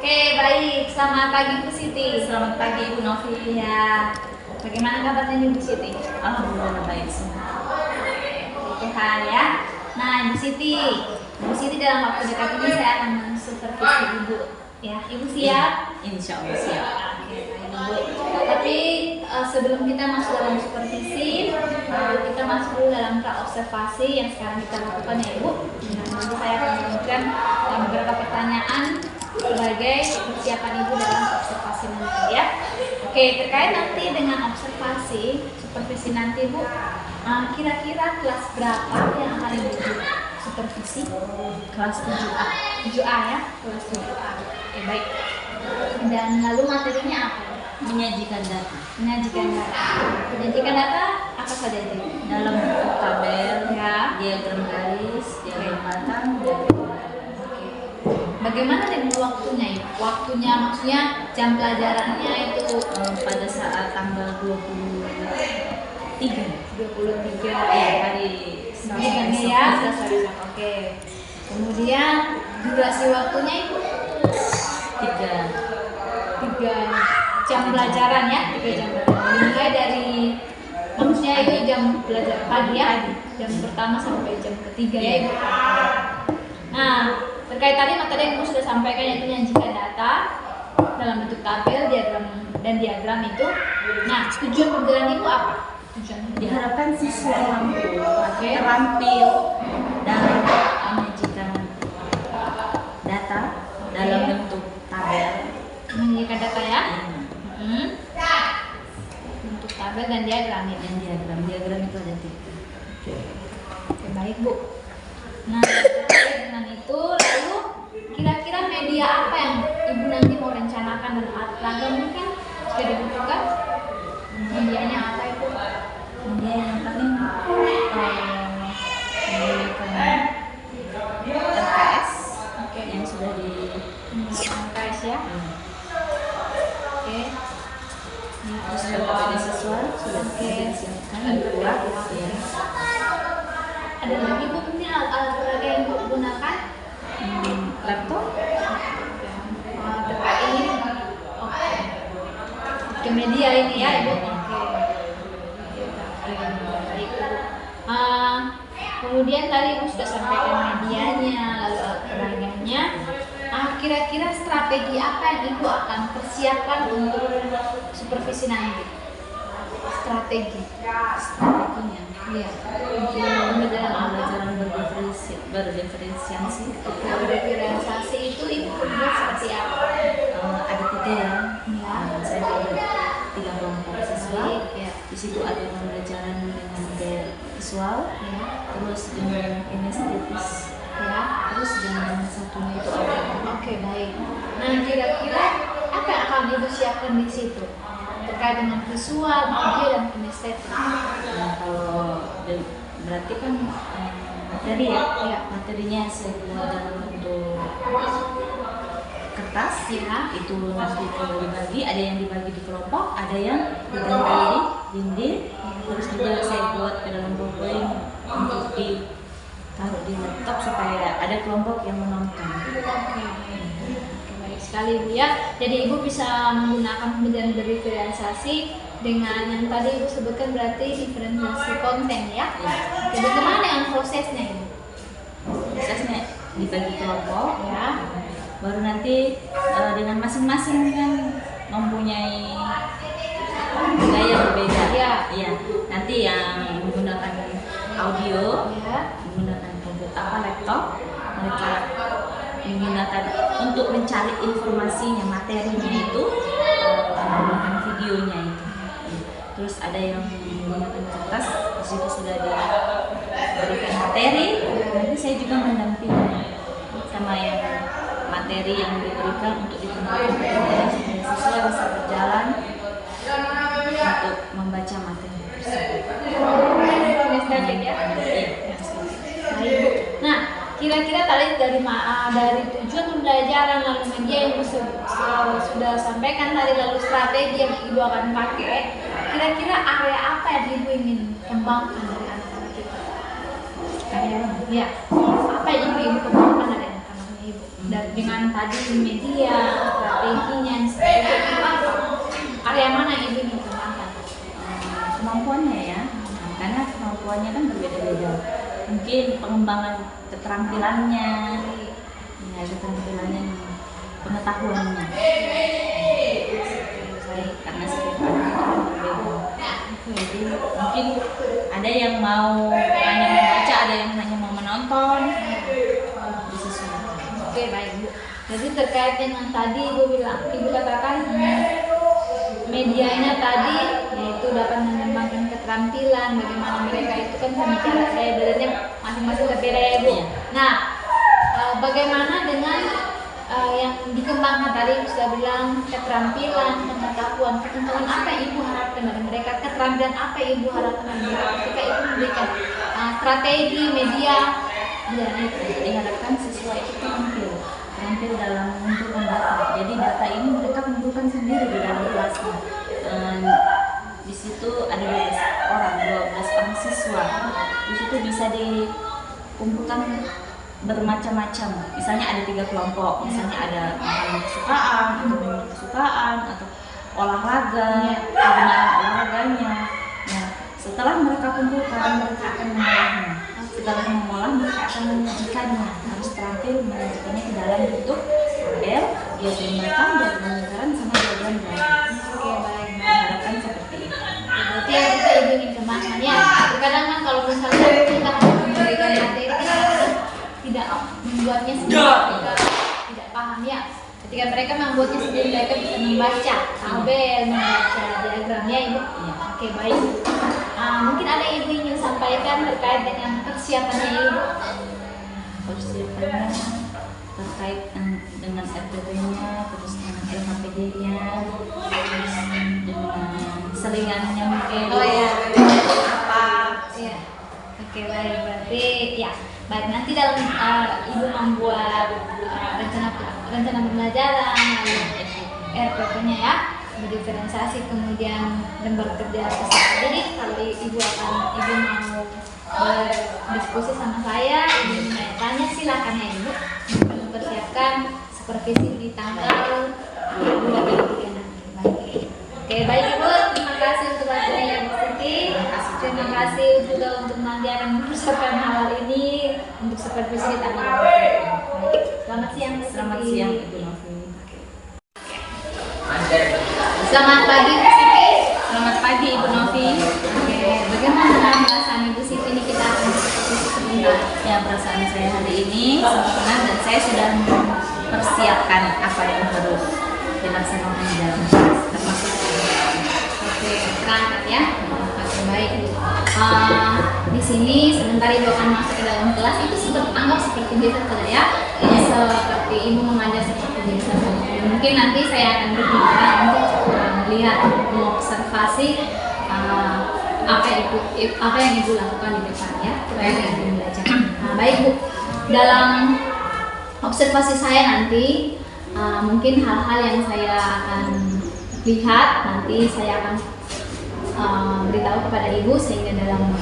Oke, baik. Selamat pagi Bu Siti. Selamat pagi Ibu Novi. Ya, bagaimana kabarnya Bu Siti? Alhamdulillah baik semua. Tuhan ya. Nah, Bu Siti dalam waktu dekat ini saya akan mensupervisi Ibu. Ya, Ibu siap? Insya Allah siap. Oke, baik Ibu. Tapi sebelum kita masuk dalam supervisi, kita masuk dulu dalam pra-observasi yang sekarang kita lakukan ya Ibu. Nah, nanti saya akan memberikan beberapa pertanyaan sebagai persiapan Ibu dalam observasi nanti ya. Oke, terkait nanti dengan observasi, supervisi nanti Bu, kira-kira kelas berapa yang akan Ibu supervisi? Kelas 7A. 7A ya, kelas 7A. Oke, baik. Dan lalu materinya apa? Menyajikan data. Menyajikan data. Menyajikan data apa saja itu? Dalam bentuk tabel, Ya. diagram garis, diagram batang, Bagaimana dengan waktunya ya? Waktunya maksudnya jam pelajarannya itu pada saat tanggal 23 hari Selasa ya, Selasa. Oke. Kemudian durasi waktunya itu 3 jam pelajaran ya, 3 jam pelajaran. Dimulai dari maksudnya itu jam belajar pagi ya, jam pertama sampai jam ketiga ya Ibu. Nah, terkait tadi materi yang Ibu sudah sampaikan yaitu menyajikan data dalam bentuk tabel, diagram itu. Nah, tujuan pembelajaran Ibu apa? diharapkan siswa mampu terampil dalam menyajikan data dalam bentuk tabel. Menyajikan data ya. Bentuk tabel dan diagram ya. Diagram itu ada 3. Oke, baik Bu. Nah, terkait dengan itu, lalu kira-kira media apa yang Ibu nanti mau rencanakan dalam rangka mungkin sudah dibutuhkan? Medianya apa itu? Media yang paling menggunakan LKS yang sudah di LKS ya. Oke. Terus media siswa sudah disiapkan dibuat ya. Ada lagi Bu mungkin alat-alat yang Ibu gunakan? Laptop Terkait ini. Oke. Ke media ini ya Ibu. Baik. Kemudian tadi Ibu sudah sampaikan medianya, lalu alat peraganya. Kira-kira strategi apa yang Ibu akan persiapkan untuk supervisi nanti? Strateginya. Iya. pembelajaran berdiferensiasi. Berdiferensiasi itu Ibu berbuat seperti apa? Ada 3 ya. Saya bagi 3 kelompok siswa. Ya. Di situ ada pembelajaran dengan gaya visual, Ya. terus dengan kinestetis, Ya. terus dengan satunya itu ada. Oke, baik. Nah, kira-kira apa yang akan Ibu siapkan di situ? Terkait dengan visual, audio, dan kinestetis. Nah, kalau berarti kan materi ya, Ya. materinya saya buat dalam bentuk kertas Ya. itu nanti kalau dibagi, ada yang dibagi di kelompok, ada yang ditempel di dinding, terus juga saya buat ke dalam ballpoint untuk ditaruh di laptop supaya ada kelompok yang menonton. Oke, baik sekali Bu ya. Jadi Ibu bisa menggunakan pembelajaran berdiferensiasi dengan yang tadi Ibu sebutkan berarti diferensiasi konten ya. Oke, bagaimana dengan prosesnya Ibu? Prosesnya dibagi kelompok, Ya. baru nanti dengan masing-masing kan mempunyai gaya berbeda. Ya. Iya. Nanti yang menggunakan audio, Ya. menggunakan laptop, mereka menggunakan untuk mencari informasinya, materinya itu menggunakan videonya itu. Terus ada yang menggunakan kertas, di situ sudah diberikan materi. Nanti saya juga mendampingi sama yang materi yang diberikan untuk ditemukan supaya siswa bisa berjalan untuk membaca materi tersebut. Kinestetik ya. Baik Bu. Nah, kira-kira tadi dari tujuan pembelajaran lalu media yang Ibu sudah sampaikan tadi, lalu strategi yang Ibu akan pakai, kira-kira area apa yang Ibu ingin kembangkan dari anak-anak kita? Ya. Apa yang Ibu kembangkan dari anak-anak Ibu. Dan dengan tadi media, strateginya, seperti itu apa? Area mana Ibu ingin kembangkan? Kemampuannya ya, karena kemampuannya kan berbeda-beda. Mungkin pengembangan keterampilannya, ya keterampilannya, pengetahuannya. Baik, karena setiap anak kan berbeda. Jadi mungkin ada yang mau hanya membaca, ada yang hanya mau menonton. Disesuaikan. Oke, baik Bu. Jadi terkait dengan tadi Ibu katakan medianya tadi yaitu dapat mengembangkan keterampilan, bagaimana mereka itu kan cara saya belajarnya masing-masing berbeda ya Bu. Iya. Nah, bagaimana dengan yang dikembangkan tadi Ibu sudah bilang keterampilan, pengetahuan apa yang Ibu harapkan dari mereka, keterampilan apa yang Ibu harapkan dari mereka ketika Ibu memberikan strategi media dan itu Diharapkan siswa itu terampil dalam mengumpulkan data. Jadi data ini mereka kumpulkan sendiri di dalam kelasnya. Di situ ada 12 orang siswa. Di situ bisa dikumpulkan bermacam-macam. Misalnya ada 3 kelompok. Misalnya ada makanan kesukaan, atau minum kesukaan, atau olahraga, kegunaan olahraganya. Nah, setelah mereka kumpulkan, mereka akan mengolahnya. Setelah mengolah, mereka akan menyajikannya. Harus terampil menyajikannya ke dalam bentuk tabel, diagram merekam, diagram lingkaran, sama diagram garis. Oke, baik. Diharapkan seperti itu. Berarti yang kita Ibu ingin kembangkan ya. Terkadang kan kalau misalnya kita memberikan materi tidak membuatnya sendiri, tidak paham ya. Ketika mereka membuatnya sendiri, mereka bisa membaca tabel, membaca diagramnya Ibu. Iya. Oke, baik. Mungkin ada Ibu ingin sampaikan terkait dengan persiapannya Ibu. Persiapannya terkait dengan RPP-nya, terus dengan LKPD-nya, terus dengan selingannya mungkin. Oh ya, Apa? iya. Oke, baik. Berarti ya, baik nanti dalam Ibu membuat rencana pembelajaran, lalu RPP-nya ya, berdiferensiasi, kemudian lembar kerja peserta didik. Kalau Ibu mau berdiskusi sama saya, Ibu mau tanya silakan ya Ibu. Mempersiapkan supervisi di tanggal 2 nanti. Baik. Oke, baik Ibu, terima kasih untuk waktunya Ibu Siti. Terima kasih juga untuk nanti akan mempersiapkan hal ini untuk supervisi di tanggal 2. Baik. Selamat siang Bu Siti. Selamat siang Ibu Novi. Selamat pagi Bu Siti. Selamat pagi Ibu Novi. Oke, bagaimana dengan perasaan Ibu Siti ini kita akan diskusi sebentar. Ya, perasaan saya hari ini sangat senang dan saya sudah mempersiapkan apa yang harus dilaksanakan di dalam kelas, termasuk Oke, berangkat ya. Oke, baik Bu. Di sini sebentar Ibu akan masuk ke dalam kelas, itu anggap seperti biasa saja ya. Seperti Ibu mengajar seperti biasa saja. Mungkin nanti saya akan berbicara untuk melihat, mengobservasi apa yang Ibu lakukan di depan ya, supaya Ibu belajar. Baik Bu, dalam observasi saya nanti mungkin hal-hal yang saya akan lihat nanti saya akan beritahu kepada Ibu, sehingga dalam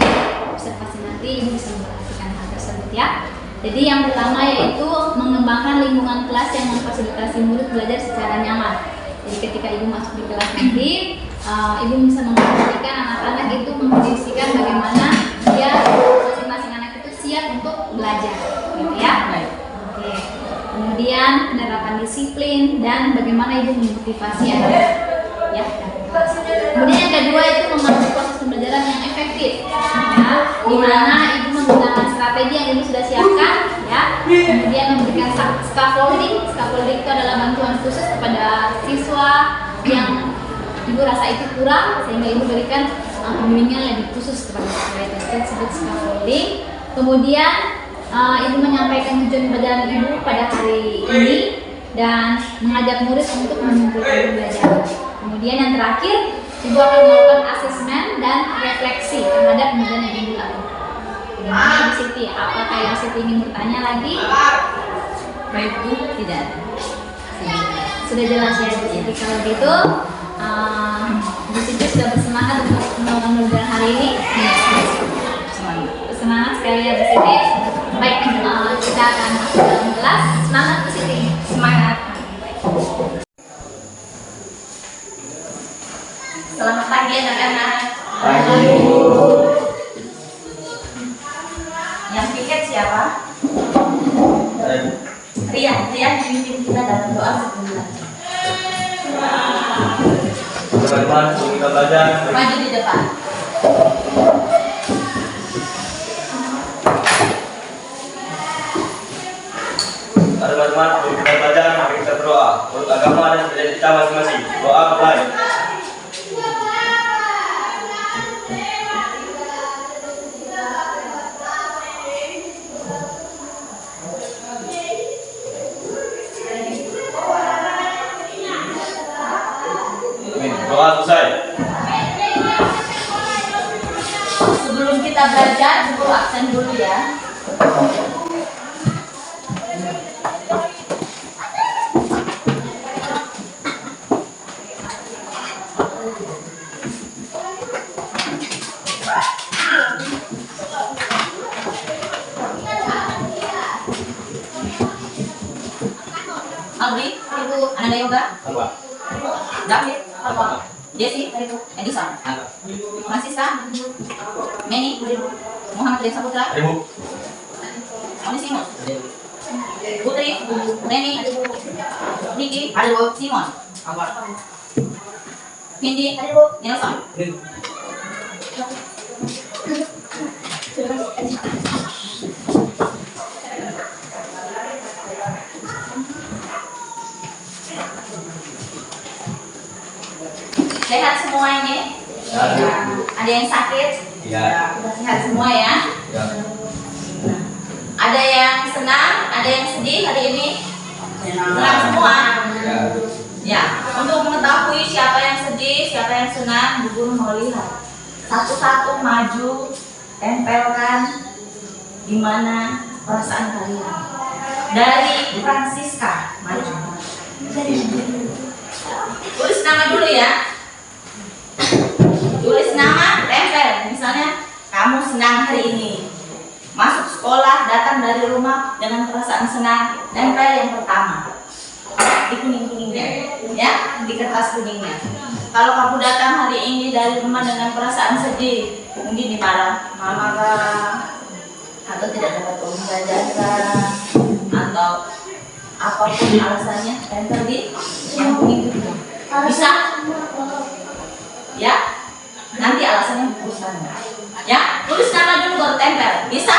observasi nanti Ibu bisa memperhatikan hal tersebut ya. Jadi yang pertama yaitu mengembangkan lingkungan kelas yang memfasilitasi murid belajar secara nyaman. Jadi ketika Ibu masuk di kelas nanti, Ibu bisa memperhatikan anak-anak itu, mengkondisikan bagaimana dia masing-masing anak itu siap untuk belajar, gitu ya. baik. Oke. Kemudian penerapan disiplin dan bagaimana Ibu memotivasi anak, ya. Kemudian yang kedua itu memandu proses pembelajaran yang efektif, ya. Di mana Ibu menggunakan strategi yang Ibu sudah siapkan, ya. Kemudian memberikan scaffolding. Scaffolding itu adalah bantuan khusus kepada siswa yang Ibu rasa itu kurang, sehingga Ibu berikan pembimbingan lebih khusus kepada siswa itu, disebut scaffolding. Kemudian Ibu menyampaikan tujuan pembelajaran Ibu pada hari ini dan mengajak murid untuk mengumpulkan pembelajaran. Kemudian yang terakhir, Ibu akan melakukan asesmen dan refleksi terhadap pembelajaran yang Ibu lakukan. Bagaimana Ibu Siti? Apakah Ibu Siti ingin bertanya lagi? Baik Bu, tidak ada. Sudah jelas ya Ibu Siti. Kalau gitu, Ibu Siti sudah bersemangat untuk melakukan pembelajaran hari ini. Semangat. Semangat sekali ya Bu Siti. Baik, kita akan masuk dalam kelas. Semangat di sini. Semangat. Selamat pagi anak-anak. Pagi. Yang piket siapa? Rian pimpin kita dalam doa sebulan. Teman-teman, kita belajar. Maju di depan. Teman-teman, kita belajar, mari kita berdoa untuk agama dan budaya kita masing-masing. Doa mulai. Doa selesai. Sebelum kita belajar, dulu absen dulu ya. Aldi, Ananda Yoga, David, Jesse, Edison, Masisa, Meni, Muhammad Desa Putra, Onisimus, Putri, Reni, Niki, Simon, Hindi, Nelson. Sehat semua ini? Ada yang sakit? Ya. Sehat semua ya? Ya. Ada yang senang? Ada yang sedih hari ini? Senang semua? Ya. Ya, untuk mengetahui siapa yang sedih, siapa yang senang, Bu Guru mau lihat. Satu-satu maju, tempelkan di mana perasaan kalian. Dari Francisca, maju. Tulis nama dulu ya. Tulis nama, tempel. Misalnya, kamu senang hari ini. Masuk sekolah, datang dari rumah dengan perasaan senang, tempel yang pertama. Di kuning-kuningnya, ya, di kertas kuningnya. Kalau kamu datang hari ini dari rumah dengan perasaan sedih, mungkin dimarah, mama kah, atau tidak dapat uang jajan kah, atau apapun alasannya, tempel di yang kuning-kuning. Bisa? Ya? Nanti alasannya urusan. Ya? Tulis nama dulu baru tempel. Bisa?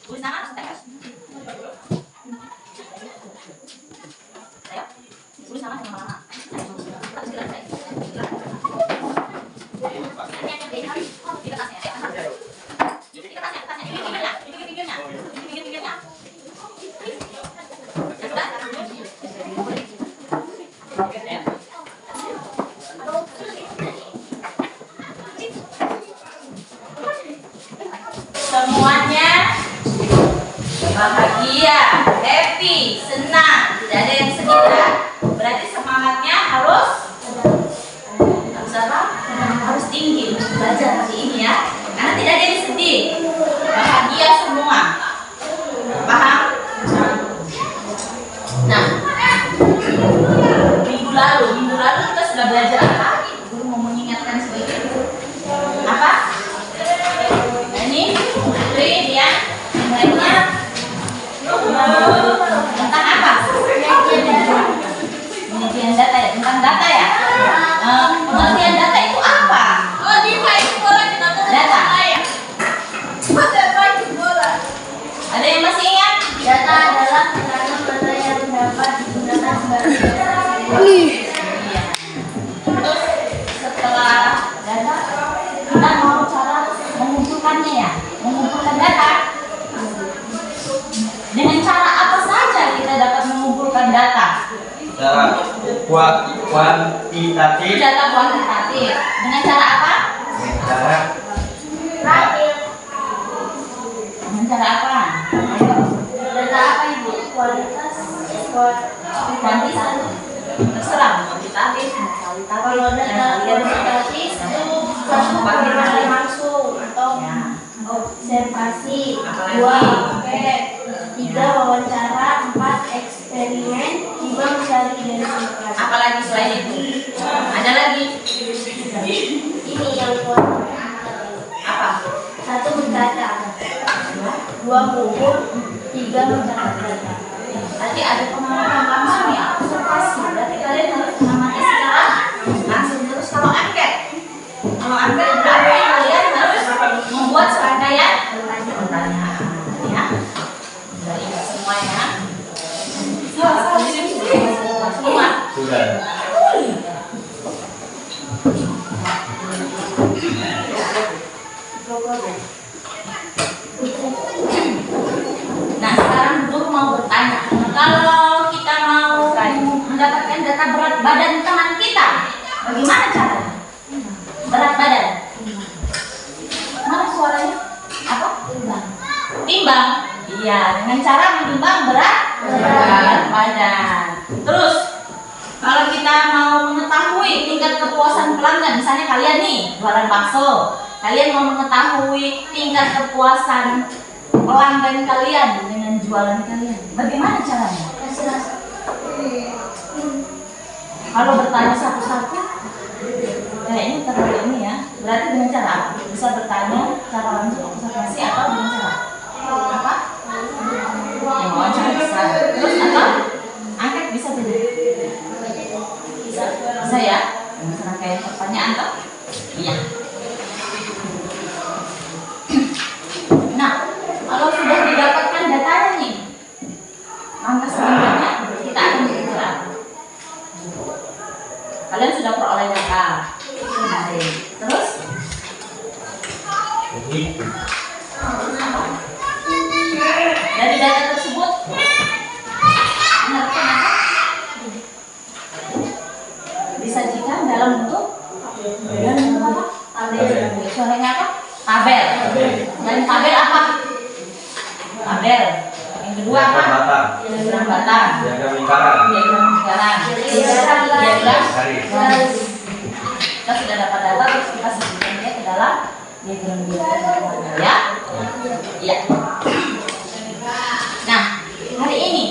Tulis nama harus tempel. Ayo. Tulis nama sama mama. Semuanya bahagia, happy, senang, tidak ada yang sedih ya. Berarti semangatnya harus apa? Harus tinggi untuk belajar hari ini ya. Karena tidak ada yang sedih, bahagia semua. Paham? Nah, minggu lalu kita sudah belajar apa? Guru mau mengingatkan sedikit. Apa? Ini Putri dia mulainya tentang apa? Penelitian data ya, tentang data ya. Pengertian data itu apa? Data. Ada yang masih ingat? Data adalah data yang dapat digunakan sebagai Iya. Terus setelah data, kita mau cara mengumpulkannya ya, mengumpulkan data. Dengan cara apa saja kita dapat mengumpulkan data? Cara kuantitatif. Data kuantitatif. Dengan cara apa? Cara Dengan cara apa? Ayo. Data apa Ibu? Kualitas, Kuantitas. Terserah kuantitatif, kualitatif. Kalau data kuantitatif itu satu penilaian langsung atau Ya. observasi, Apalagi? 2 angket, 3 wawancara, 4 eksperimen, 5 mencari identifikasi. Apalagi selain itu? Ada lagi? Ini yang kuantitatif. Apa? 1 mencatat, 2 mengukur, 3 mencatat data. Tadi ada pengamatan langsung ya, observasi. Berarti kalian harus mengamati secara langsung. Terus kalau angket berarti kalian harus membuat serangkaian pertanyaan. Ya, sudah ingat semua ya. Semua. Sudah. Nah, sekarang guru mau bertanya, kalau kita mau mendapatkan data berat badan teman kita, bagaimana caranya? Berat badan? Mana suaranya? Apa? Timbang. Iya, dengan cara menimbang berat badan. Terus, kalau kita mau mengetahui tingkat kepuasan pelanggan, misalnya kalian nih jualan bakso, kalian mau mengetahui tingkat kepuasan pelanggan kalian dengan jualan kalian, bagaimana caranya? Kalau bertanya satu-satu, kayaknya terlalu ini ya. Berarti dengan cara apa? Bisa bertanya cara langsung observasi atau dengan cara apa? Ya, wawancara bisa. Terus apa? Angket bisa tidak? Bisa ya? Serangkaian pertanyaan toh? Iya. Nah, kalau sudah didapatkan datanya nih, langkah selanjutnya kita akan berbicara. Kalian sudah peroleh data. Terus? Dari data tersebut, mengerti apa? Disajikan dalam bentuk apa? Tabel. Suaranya apa? Tabel. Dan tabel apa? Tabel. Yang kedua apa? Diagram batang. Diagram lingkaran. Diagram lingkaran. Diagram garis. Kita sudah dapat data, terus kita sisihkan dia ke dalam diagram ya. Iya. Nah, hari ini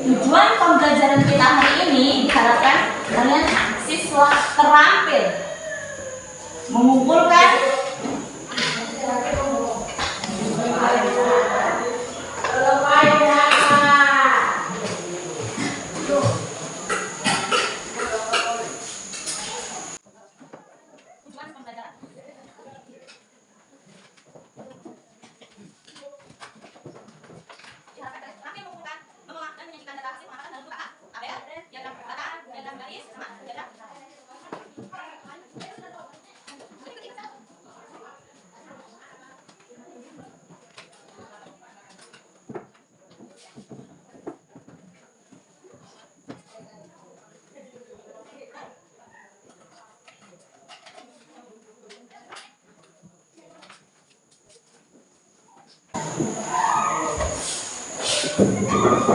tujuan pembelajaran kita hari ini diharapkan kalian siswa terampil mengumpulkan tujuan pembelajaran. Kami mengumpulkan, mengolah dan menyajikan data hasil pengamatan dalam bentuk tabel, diagram batang, diagram garis, sama diagram.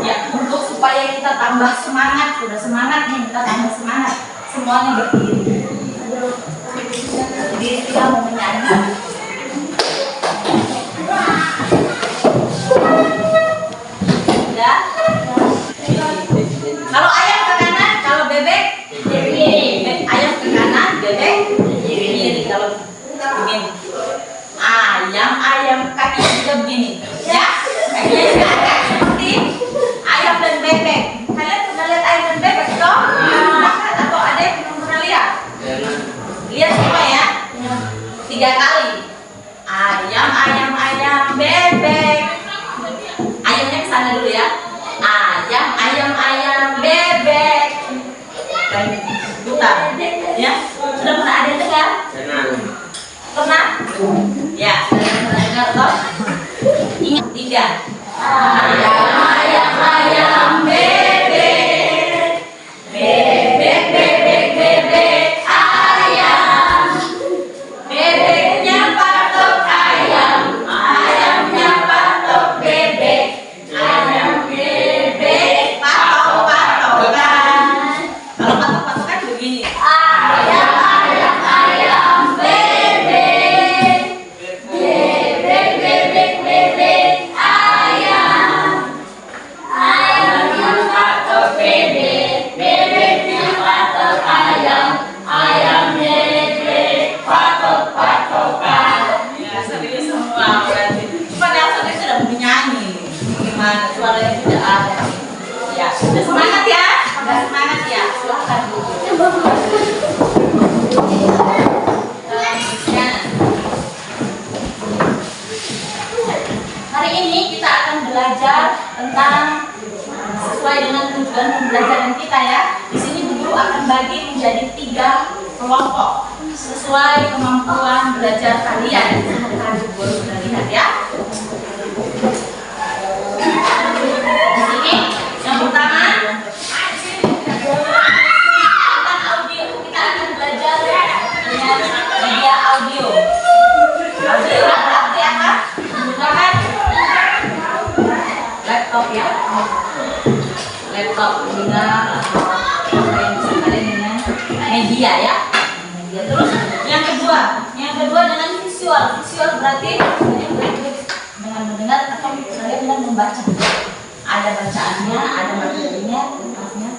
Ya, untuk supaya kita tambah semangat, udah semangat nih, kita tambah semangat, semuanya berdiri. Jadi kita mau menyanyi. Ya. Kalau ayam ke kanan, kalau bebek kiri. Ayam ke kanan, bebek kiri. Kalau begini, ayam kakinya juga begini. Ya, kakinya juga agak seperti ayam dan bebek. Kalian pernah lihat ayam dan bebek toh? Atau ada yang belum pernah lihat? Lihat semua ya. 3 kali. Ayam, bebek. Ayamnya ke sana dulu ya. Ayam, bebek. Baik, putar. Ya, sudah pernah ada yang dengar? Pernah? Ya, sudah pernah dengar toh? Ingat 3. Ayam, bebek. Bebek, ayam. Bebeknya patok ayam. Ayamnya patok Semangat ya, semangat ya. Silakan. Hari ini kita akan belajar tentang sesuai dengan tujuan pembelajaran kita ya. Di sini guru akan bagi menjadi 3 kelompok sesuai kemampuan belajar kalian. Guru sudah lihat ya. Di sini yang pertama tentang audio. Kita akan belajar dengan media audio. Audio berarti apa? Menggunakan laptop ya, laptop dengar atau apa yang bisa kalian dengan media ya, media. Terus yang kedua dengan visual. Visual berarti kalian boleh dengan mendengar atau kalian dengan membaca. Ada bacaannya, ada materinya, tentangnya.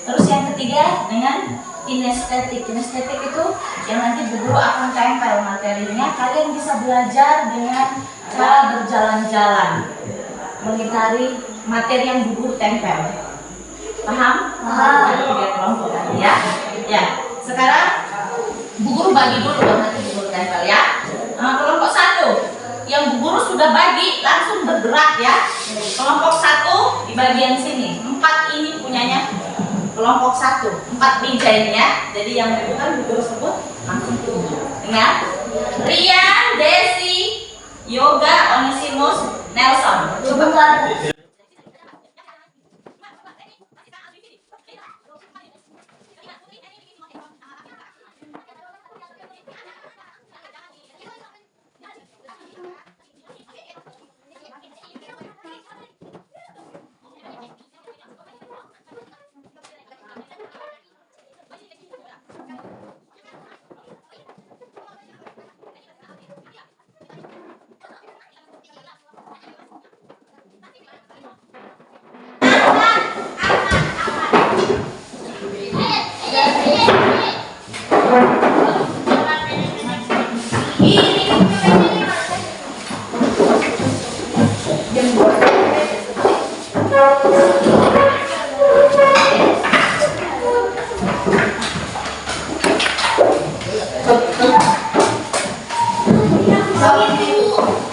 Terus yang ketiga dengan kinestetik. Kinestetik itu yang nanti guru akan tempel materinya. Kalian bisa belajar dengan cara berjalan-jalan mengitari materi yang guru tempel. Paham? Paham. Tiga kelompok tadi ya. Ya. Sekarang Bu Guru bagi dulu nanti Bu Guru tempel ya. Kelompok 1 yang Bu Guru sudah bagi langsung bergerak ya. Kelompok 1 di bagian sini. 4 ini punyanya kelompok 1. 4 meja ini ya. Jadi yang bukan Bu Guru sebut langsung dengar. Rian, Desi, Yoga, Onesimus, Nelson. Coba.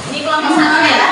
Ini kelompok 1 ya.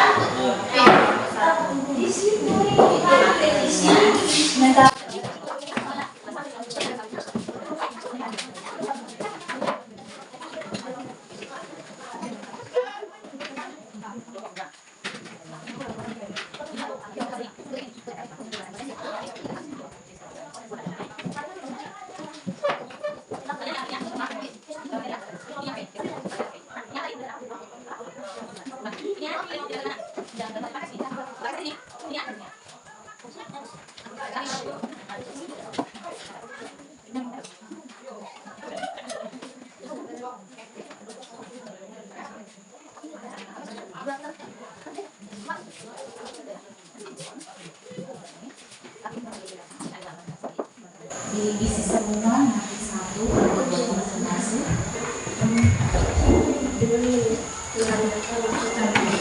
Diisi semua nanti 1 atau masing-masing.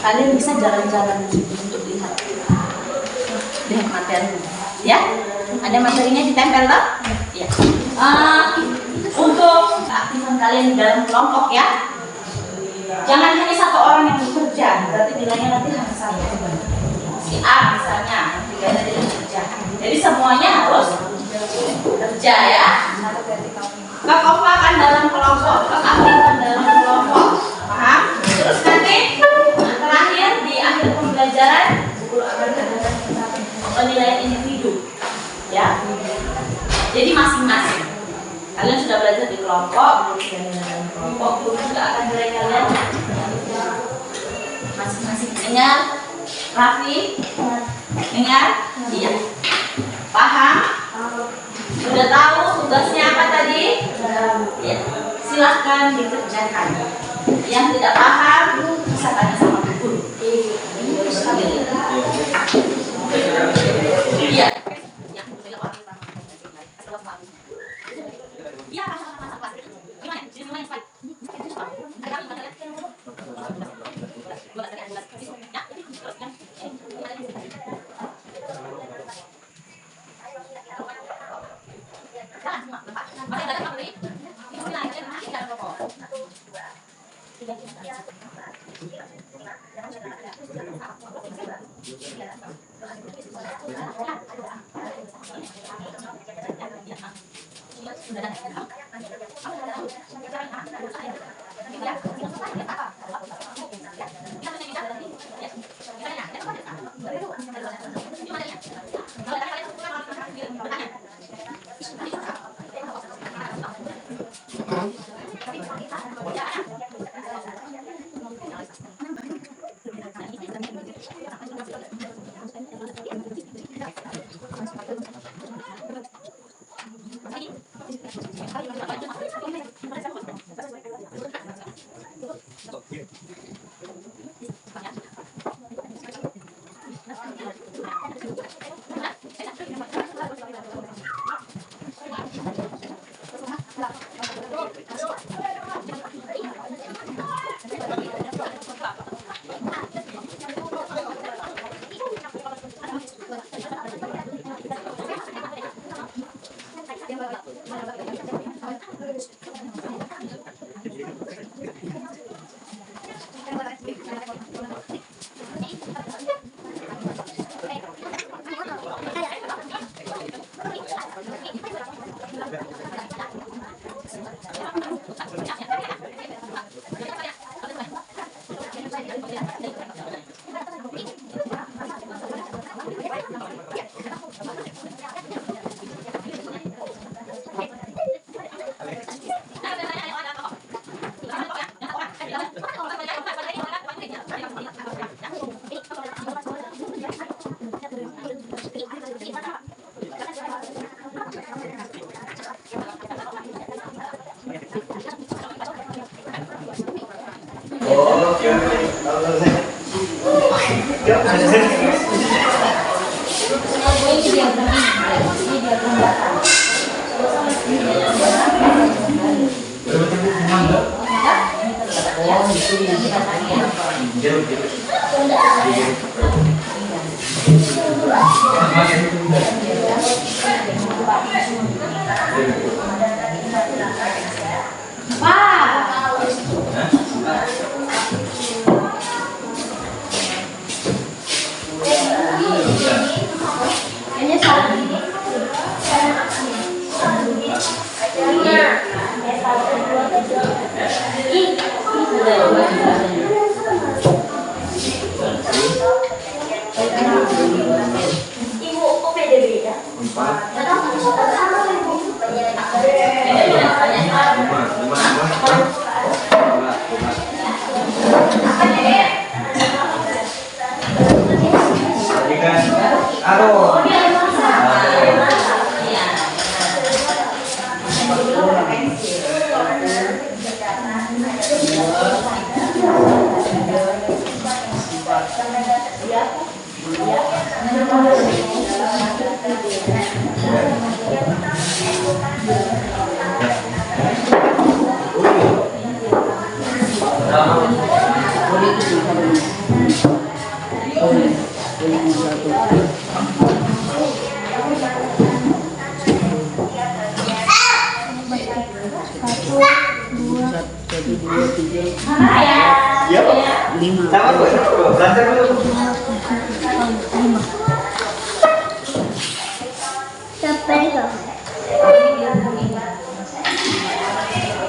Kalian bisa jalan-jalan untuk lihat materi ya. Ada materinya ditempel toh? Ya. Untuk keaktifan kalian di dalam kelompok ya, jangan hanya 1 orang yang bekerja, berarti nilainya nanti hanya 1. Si A misalnya, 3 tadi bekerja. Jadi semuanya harus kerja ya. Kekompakan dalam kelompok, keaktifan dalam kelompok. Paham? Terus nanti terakhir di akhir pembelajaran guru akan adakan penilaian individu ya. Jadi masing-masing kalian sudah belajar di kelompok, guru sudah dalam kelompok, guru juga akan nilai kalian masing-masing. Dengar, Raffi? Dengar? Iya. Paham? Sudah tahu tugasnya apa tadi? Ya. Silahkan dikerjakan. Yang tidak paham bisa tanya sama guru. Iya.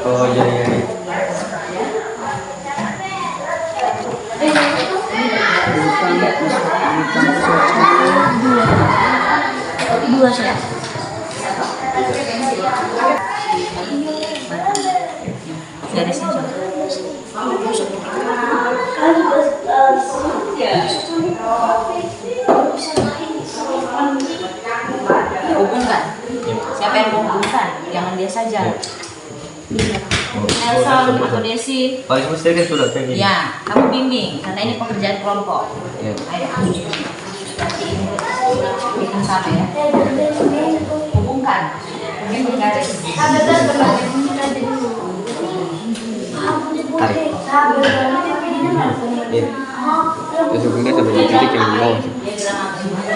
Oh iya iya. Dua saya. Beresin coba. Hubungkan. Siapa yang menghubungkan? Jangan dia saja. Nelson atau Desi. Paling mesti kan sudah tinggi. Ya, kamu bimbing karena ini pekerjaan kelompok. Ya. Ayo. Bikin sama ya. Hubungkan. Bimbing garis. Tarik. Iya. Terus hubungnya sampai di titik yang di bawah.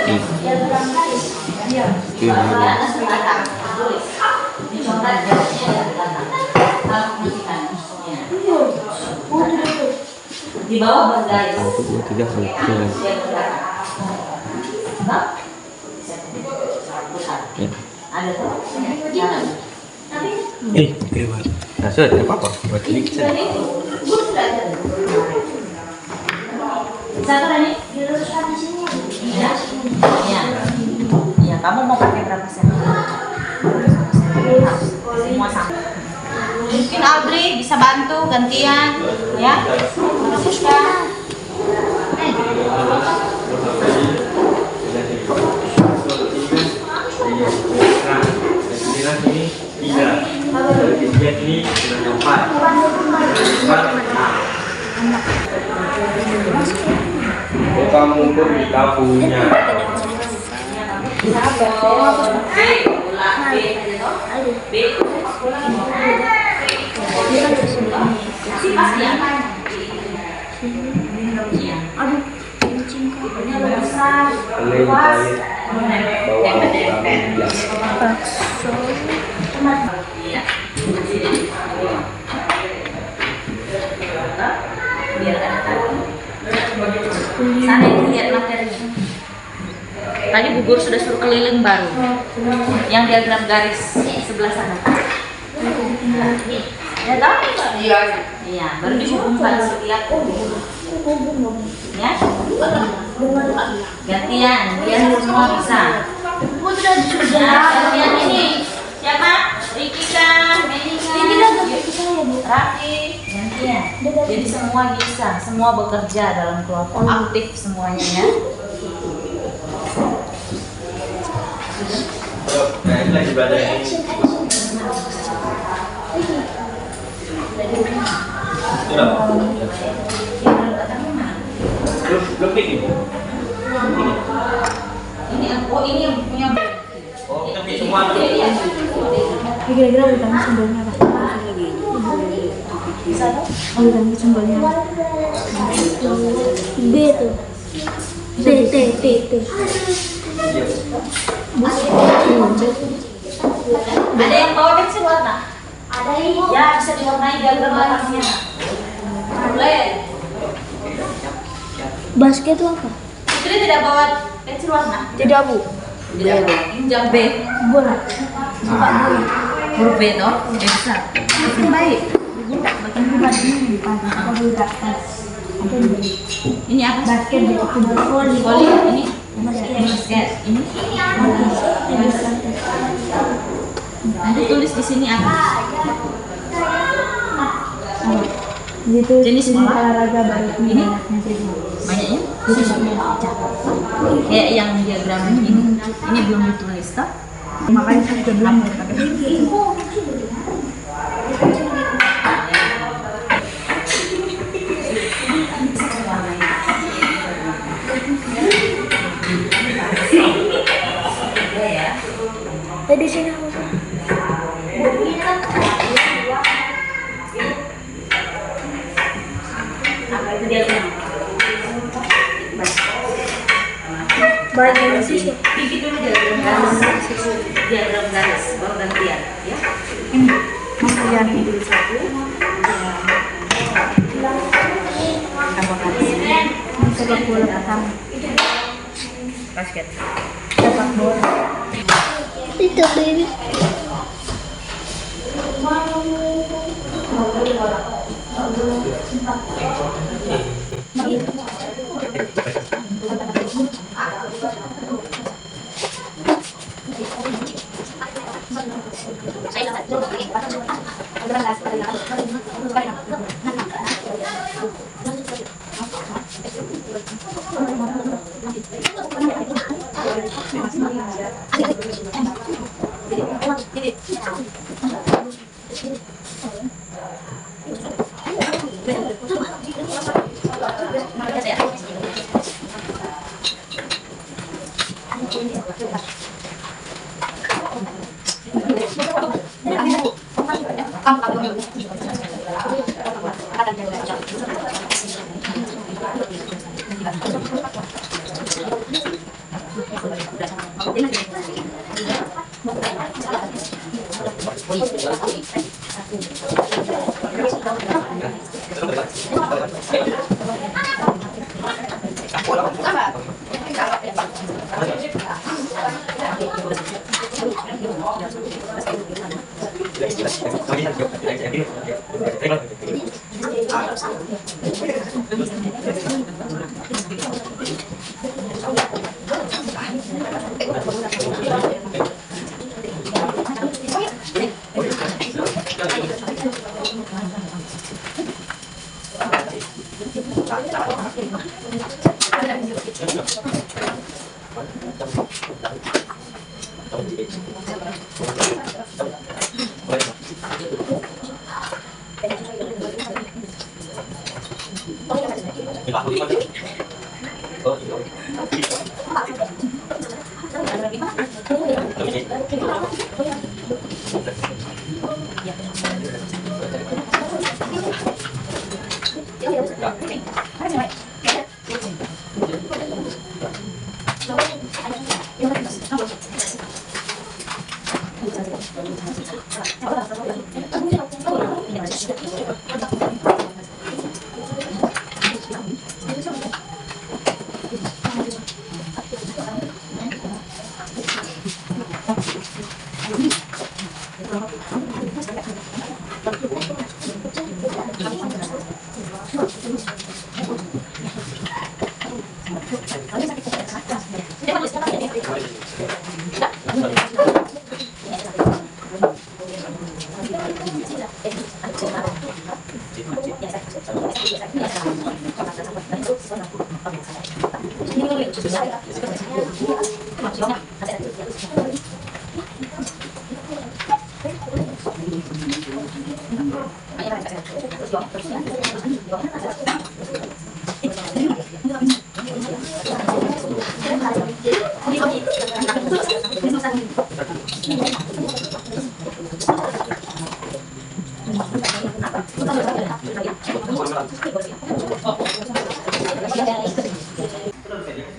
Ini. Itu yang di bawah. Di bawah bergaris. 1, 2, 3 sampai. Ada tuh. Hebat. Nah, sudah tidak apa-apa. Buat ini kita. Satu lagi. Iya. Iya. Iya, kamu mau pakai berapa sen? Semua sama. Mungkin Audrey bisa bantu gantian, ya? Puspa. Kamu pun kita punya. Sana itu lihat materinya. Tadi Bu Guru sudah suruh keliling baru. Yang diagram garis sebelah sana. Ya tahu? Iya. Iya, baru dihubungkan setiap ya. Gantian, biar semua bisa. Ya, gantian ini. Siapa? Rikika, Raffi, gantian. Jadi semua bisa, semua bekerja dalam kelompok, aktif semuanya ya. Nah, ini lagi belajar ini. Sudah. Belum ini. Ini yang punya. Oh, tapi semua. Kira-kira urutan simbolnya apa? Urutan simbolnya B tuh. T. Ada yang bawa pensil warna? Ada ibu. Ya, bisa diwarnai diagram batangnya. Boleh. Basket itu apa? Putri tidak bawa pensil warna? Tidak, Bu. Tidak bawa. Jam B. Bola. Huruf B toh? Bisa. Itu baik. Ini apa? Basket itu Voli. Ini basket. Ini. Nanti tulis di sini apa? itu Jenis bola? olahraga baru Ini? banyaknya. Banyaknya? Kayak yang diagram ini. Ini belum ditulis toh? Makanya saya juga bilang di sini Apa itu diagram? banyak sih. Bikin dulu diagram garis. Diagram garis, baru gantian ya. Kemudian Dulu satu. Tambahkan sini. sepak bola pertama. Basket. Sepak bola. Itu baby.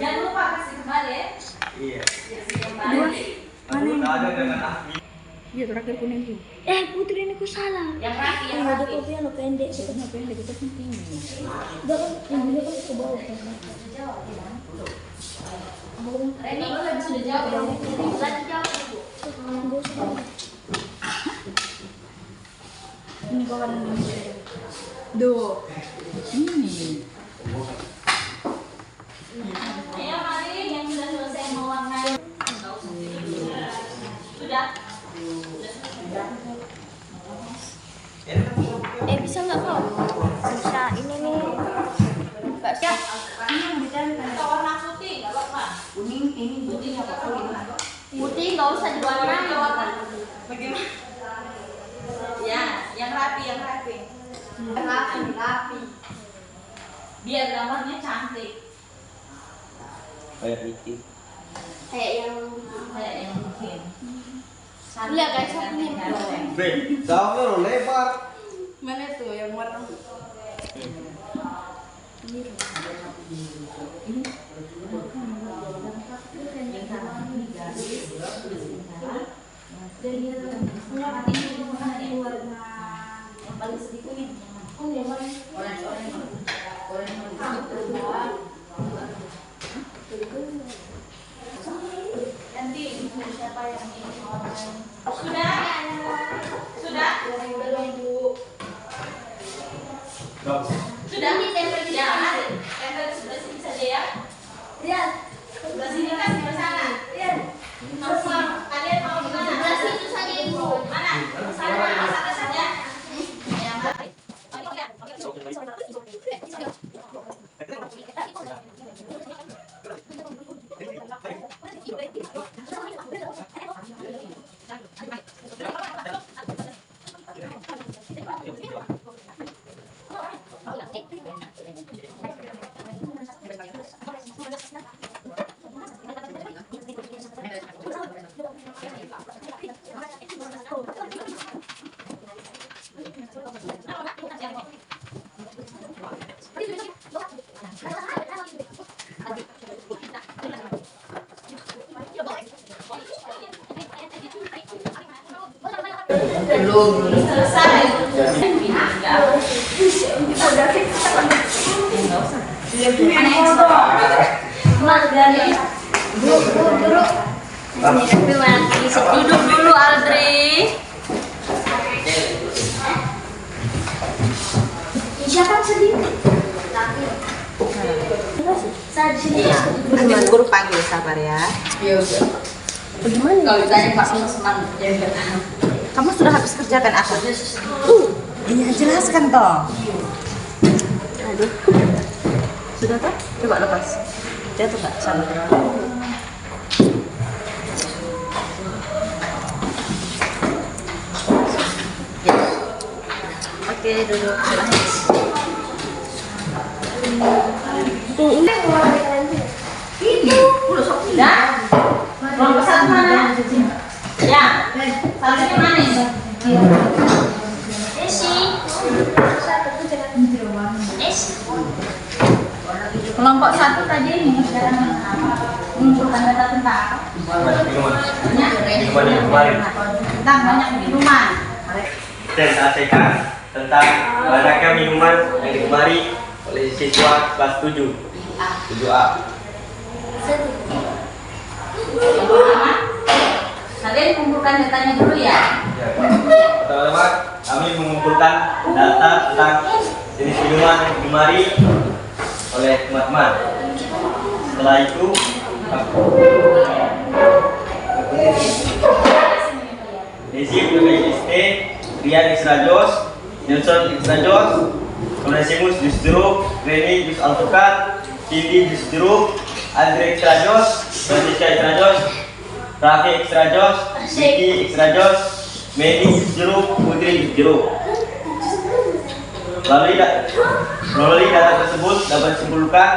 Jangan lupa kasih kembali ya. Iya. Iya, terakhir kuning tuh. Putri ini ku salah. Yang rapi, yang Ada rapi. kopi yang lo pendek. Kita pendek, kita kan tinggi. Udah kan, yang dulu kan ke bawah kan. Reni sudah jawab. Lanjut jawab Ibu. Ini kawan ini. Duh. Ayo mari yang sudah selesai mewarnai. Sudah. Bisa nggak kau? Bisa, ini nih. Nggak sih. Warna putih, nggak apa-apa. Kuning ini putih apa kuning? Putih nggak usah diwarnai. Bagaimana? Ya, yang rapi, yang rapi. Rapi. Biar gambarnya cantik. Kayak itu. Kayak yang Kayak yang mungkin. Lihat guys, ini. Jauh lebar. Mana tuh yang warna? Yang paling sedikit ini. Nanti siapa yang ini? Sudah? Sudah? Sudah? Ini tempel di Ya, tempel di sebelah sini saja ya. Lihat. Sebelah sini kan sebelah sana. Kalian mau gimana? Sebelah situ saja ibu. Mana? Sana, sana saja. Belum. Selesai. Lihat ini yang foto. Mas dari Guru. Duduk dulu Aldri. Siapa yang sedih? Saya di sini ya. Nanti guru panggil, sabar ya. Bagaimana? Kalau ditanya Pak Usman, ya enggak tahu. Kamu sudah habis kerjakan apa? Iya, jelaskan toh. Aduh. Sudah toh? Coba lepas. Jatuh nggak? Sama. Ya. Oke, duduk. Udah? Kelompok satu mana? Ya. Satunya mana ini? Kelompok satu tadi mengumpulkan data tentang apa? Minuman yang kemarin. Tentang banyak minuman. Presentasikan tentang banyaknya minuman yang digemari oleh siswa kelas 7 7A. Kalian kumpulkan datanya dulu ya. Pertama-tama kami mengumpulkan data tentang jenis minuman yang digemari oleh teman-teman. Setelah itu Desi pakai ST, Rian Extra Jos, Nelson Extra Jos, Onesimus Jus Jeruk, Reni Jus Alpukat, Cindy Jus Jeruk, Andre Extra Jos, Francisca Extra Jos, Raffi Extra Jos, Vicky Extra Jos, Medi Jus Jeruk, Putri Jus Jeruk. Melalui data tersebut dapat disimpulkan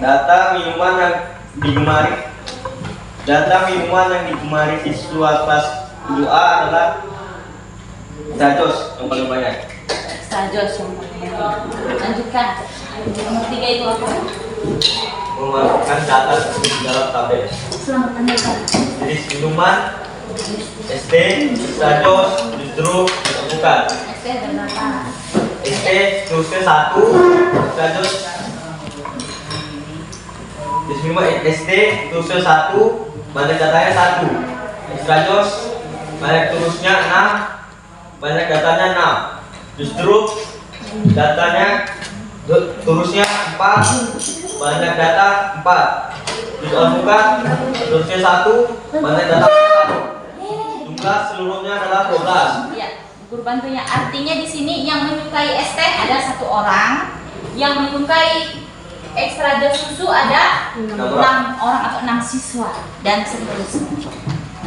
data minuman yang digemari siswa kelas 7A adalah Extra Jos yang paling banyak. Extra Jos yang paling banyak. Lanjutkan. Nomor 3 itu apa? Memasukkan data tersebut dalam tabel. Jenis minuman ST, Extra Jos, Jus Jeruk, bukan. ST ada berapa? ST terusnya 1, Extra Jos. Jenis minuman ST terusnya 1, banyak datanya 1. Extra Jos banyak terusnya 6, banyak datanya 6. Jus Jeruk datanya terusnya 4, banyak data 4. Jus Alpukat terusnya 1, banyak data 1. Jumlah seluruhnya adalah 12. Ya, guru bantunya. Artinya di sini yang menyukai ST ada 1 orang, yang menyukai Extra Jos susu ada 6 orang atau 6 siswa dan seterusnya.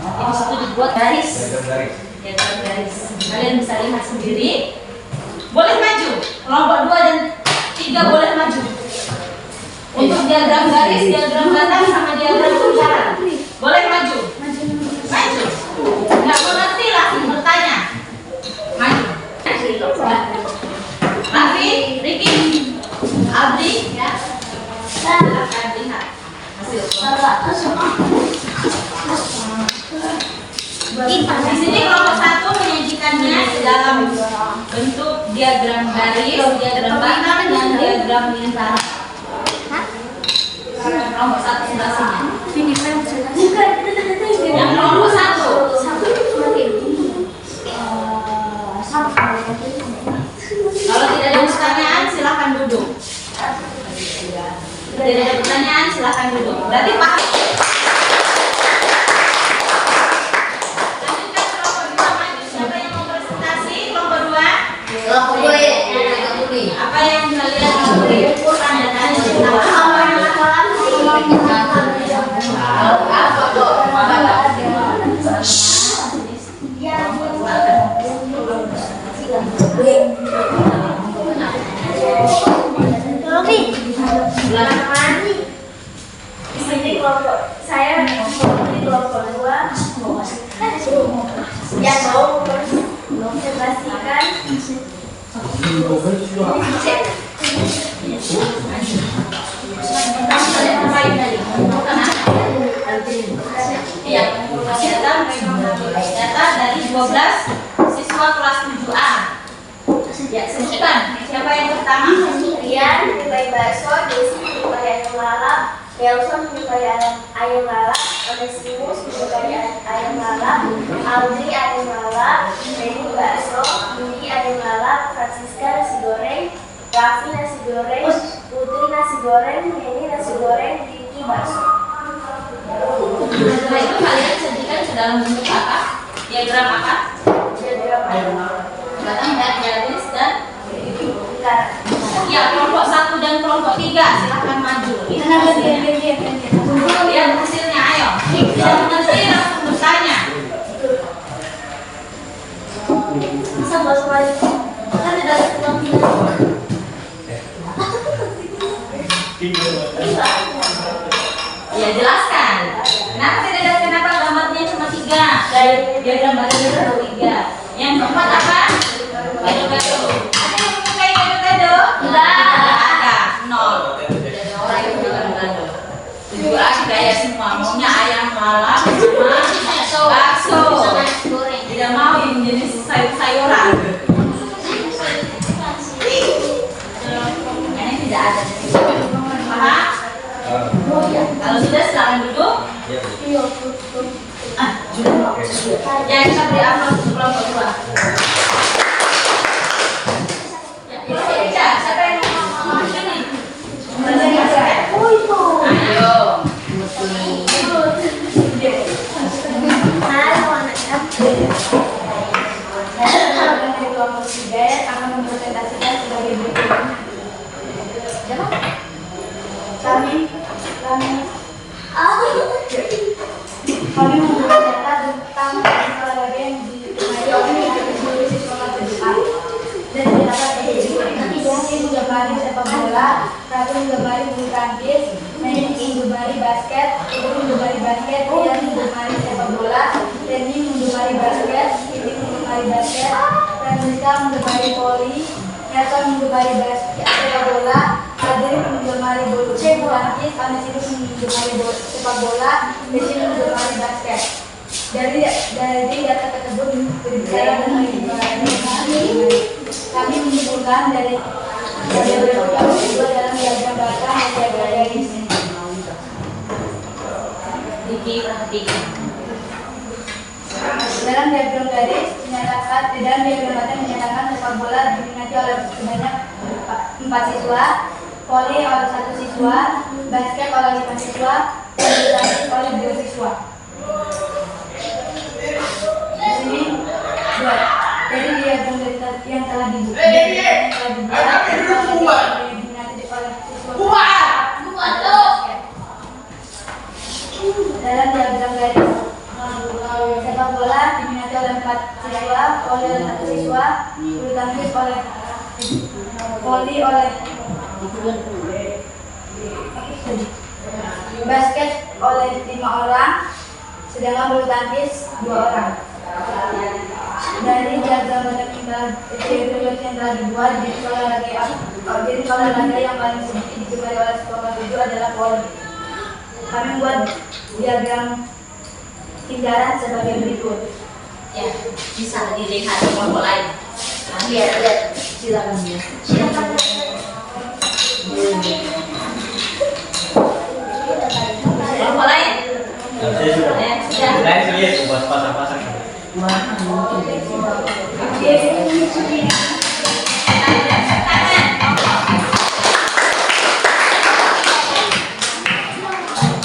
Nanti di situ dibuat garis. Diagram garis. Kalian bisa lihat sendiri. Boleh maju. Kelompok 2 dan 3 boleh maju. Untuk diagram garis, diagram batang sama diagram lingkaran. Boleh maju. Maju. Nggak mengerti langsung bertanya. Maju. Raffi, Riki, Abdi, ya. Silakan lihat hasil. Di sini kelompok 1 menyajikannya dalam bentuk diagram garis, diagram batang, dan diagram lingkaran. Kelompok 1 sebelah sini. Yang kelompok 1. Kalau tidak ada pertanyaan, silakan duduk. Tidak ada pertanyaan, silakan duduk. Berarti paham. Lanjutkan kelompok 2 maju. Siapa yang mau presentasi? Kelompok 2. Kelompok 2 ya. Apa yang kalian kumpulkan datanya tentang apa? Apa kok? Di sini kelompok saya di kelompok 2 yang mau menobservasikan Iya, data dari 12 siswa kelas 7A. Ya, sebutkan. Siapa yang pertama? Rian, Bayi Baso, Desi, Bayi Lalap, Nelson menyukai ayam lalap, Onesimus menyukai ayam lalap, Audrey ayam lalap, Benny bakso, Yudi ayam lalap, Francisca nasi goreng, Raffi nasi goreng, Putri nasi goreng, Neni nasi goreng, Vicky bakso. Setelah itu kalian sajikan dalam bentuk apa? Diagram apa? Diagram apa? Batang dan garis dan Lingkaran. ya, kelompok 1 dan kelompok 3 silahkan maju. Lihat hasilnya. Lihat hasilnya, ayo. Tidak mengerti langsung bertanya. Masa nggak usah maju? Kan tidak ada uang Ya, jelaskan. Kenapa gambarnya cuma 3? Diagram badannya cuma 3. Yang keempat apa? Gado-gado. Ada yang menyukai gado-gado? Ada. 0. Orang yang gado-gado. 7 gaya semua. Maunya ayam lalap sama bakso. Tidak mau yang jenis sayur-sayuran. Ini tidak ada. Paham? Kalau sudah silakan duduk. Ya, kita beri aplaus untuk kelompok 2. Ya, siapa yang mau sini? Ayo. Kelompok 3 akan mempresentasikan sebagai berikut. Kami membuat data tentang olahraga yang dimainkan oleh siswa terdepan dan didapat dari Yasi menggemari sepak bola, Ratu menggemari bulu tangkis, Neni menggemari basket, Ibu menggemari basket, Ian menggemari sepak bola, Reni menggemari basket, Ini menggemari basket, Francisca menggemari voli, Nelson menggemari basket sepak bola, Adri menggemari bulu tangkis, Onesimus menggemari sepak bola, Desi menggemari basket. Dari data tersebut berbicara kami menyimpulkan dari diagram kedua dalam diagram batang dan diagram garis. Diki perhatikan. Dalam diagram garis menyatakan dalam diagram batang menyatakan sepak bola diminati oleh sebanyak 4 siswa, voli oleh 1 siswa, basket oleh 5 siswa, dan bulu tangkis oleh 2 siswa. Di sini dari diagram yang telah dibuat dalam diagram garis sepak bola diminati oleh 4 siswa, voli oleh 1 siswa, bulu tangkis oleh voli oleh basket oleh 5 orang, sedangkan bulu tangkis 2 orang. Dari diagram yang telah dibuat, jadi olahraga yang paling sedikit digemari oleh kelompok 7 adalah voli. Kami membuat diagram lingkaran sebagai berikut. Ya, bisa dilihat di kelompok lain. Lihat, silakan ya. Kelompok lain? Ya, sudah. Lain lihat buat pasang-pasang.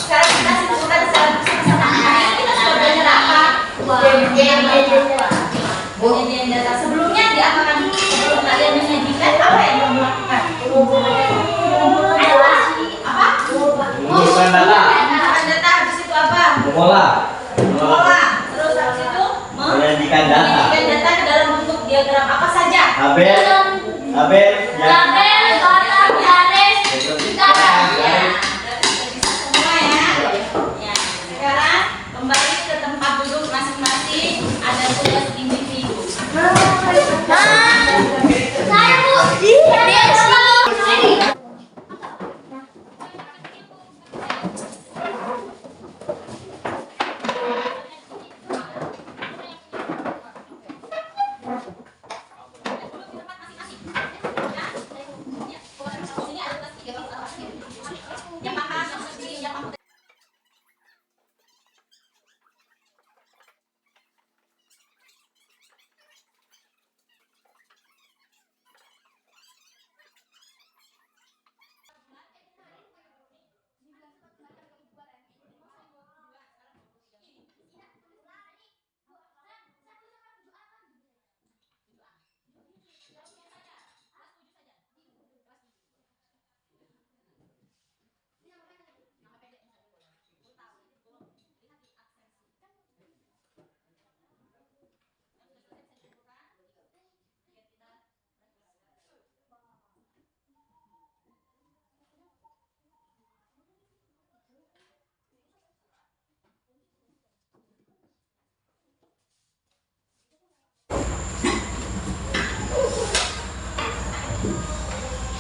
Sekarang kita sebutkan sama-sama. Kita sudah belajar apa? Penyajian data. Sebelumnya diapakan? Sebelum kalian menyajikan, apa yang kamu lakukan? Apa? Mengumpulkan data. Mengumpulkan data. Habis itu apa? Mengolah. Mengolah. Terus habis itu Menyajikan data. menyajikan data ke dalam bentuk diagram apa saja? Tabel. Ya. Semua ya. Ya. Sekarang kembali ke tempat duduk masing-masing. Ada tugas individu. Saya Bu, dia sini.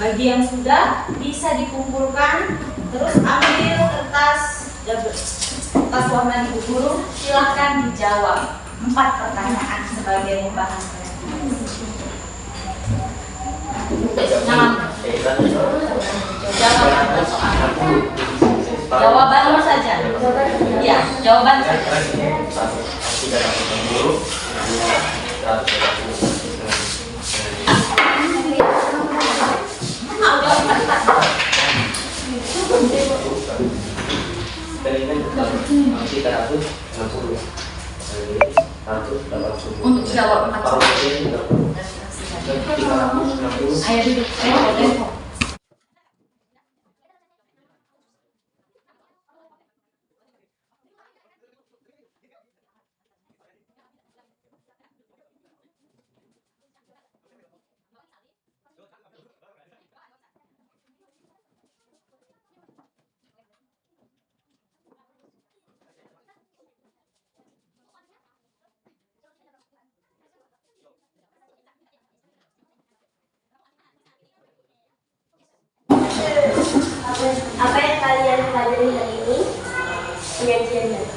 Bagi yang sudah bisa dikumpulkan, terus ambil kertas warna ibu guru, silahkan dijawab 4 pertanyaan sebagai bahan referensi. Jawaban saja. Ya, jawaban saja. Untuk jawab 4 Ayo duduk. Apa yang kalian pelajari hari ini? Penyajian data.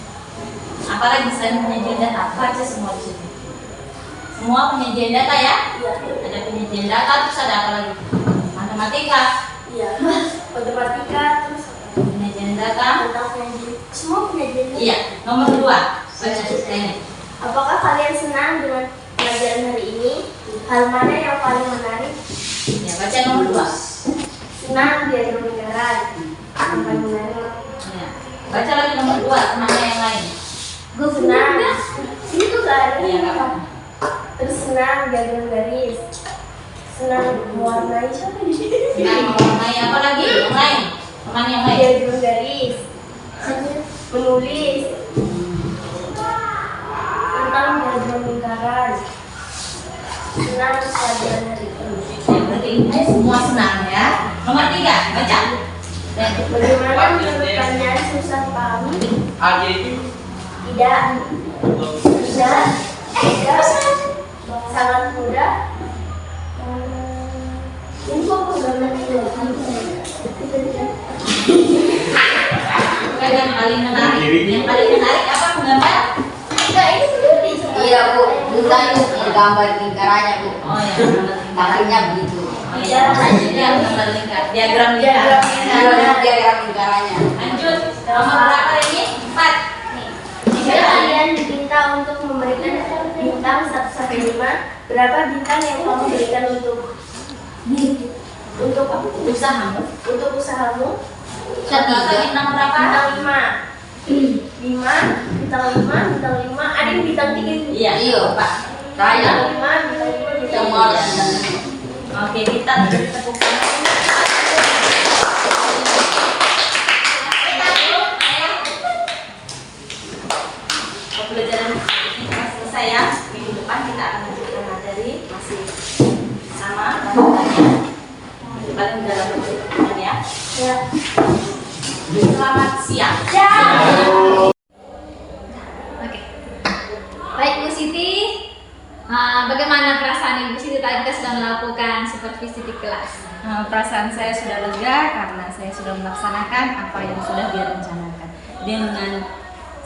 Apalagi selain penyajian data, baca semua di sini. Semua penyajian data ya? Iya. Ada penyajian data, terus ada apa lagi? Matematika, Iya. Matematika terus penyajian data. tentang penyajian. Semua penyajian data. Iya, nomor 2. Baca ini. Apakah kalian senang dengan pelajaran hari ini? Hal mana yang paling menarik? Ya, baca nomor 2. Senang diagram lingkaran. Yang paling menarik. Ya. Baca lagi nomor 2, mana yang lain? Gue senang. Sini tuh gak ada. Iya, nggak apa-apa. Terus senang diagram garis. Senang mewarnai siapa di sini? Nah, mewarnai apa lagi? Yang lain? Mana yang lain? Diagram garis. Menulis. Tentang diagram lingkaran. Senang pelajaran hari ini. Ya, berarti ini semua senang ya. Nomor 3, baca. Dan Bagaimana menurut kalian susah dipahami? Tidak. Tidak. Tidak. Sangat mudah. Ini kok programnya yang paling menarik. Yang paling menarik apa menggambar? Enggak, ini sendiri. Iya Bu, kita itu gambar lingkarannya Bu. Oh ya, gambar lingkar. Tangannya begitu. Oh ya, dia gambar lingkar. Diagram lingkar. Diagram lingkarannya. Lanjut. Nomor berapa ini? 4. Jika kalian diminta untuk memberikan bintang 1 sampai 5, berapa bintang yang kamu berikan untuk Usahamu. untuk usahamu? Tadi bintang berapa? Bintang 5. 5, bintang 5, bintang 5. Ada yang bintang 3 itu. Iya, Iya Pak. Saya Bintang 5, bintang 5, bintang semua 5. Oke, kita tepuk tangan. Pembelajaran kita selesai ya. Minggu depan kita akan lanjutkan materi masih sama lanjutannya. Paling dalam bentuk ya. Ya. Selamat siang. Oke. Baik Bu Siti, bagaimana perasaan Ibu Siti tadi kita sudah melakukan supervisi di kelas? Perasaan saya sudah lega karena saya sudah melaksanakan apa yang sudah direncanakan dengan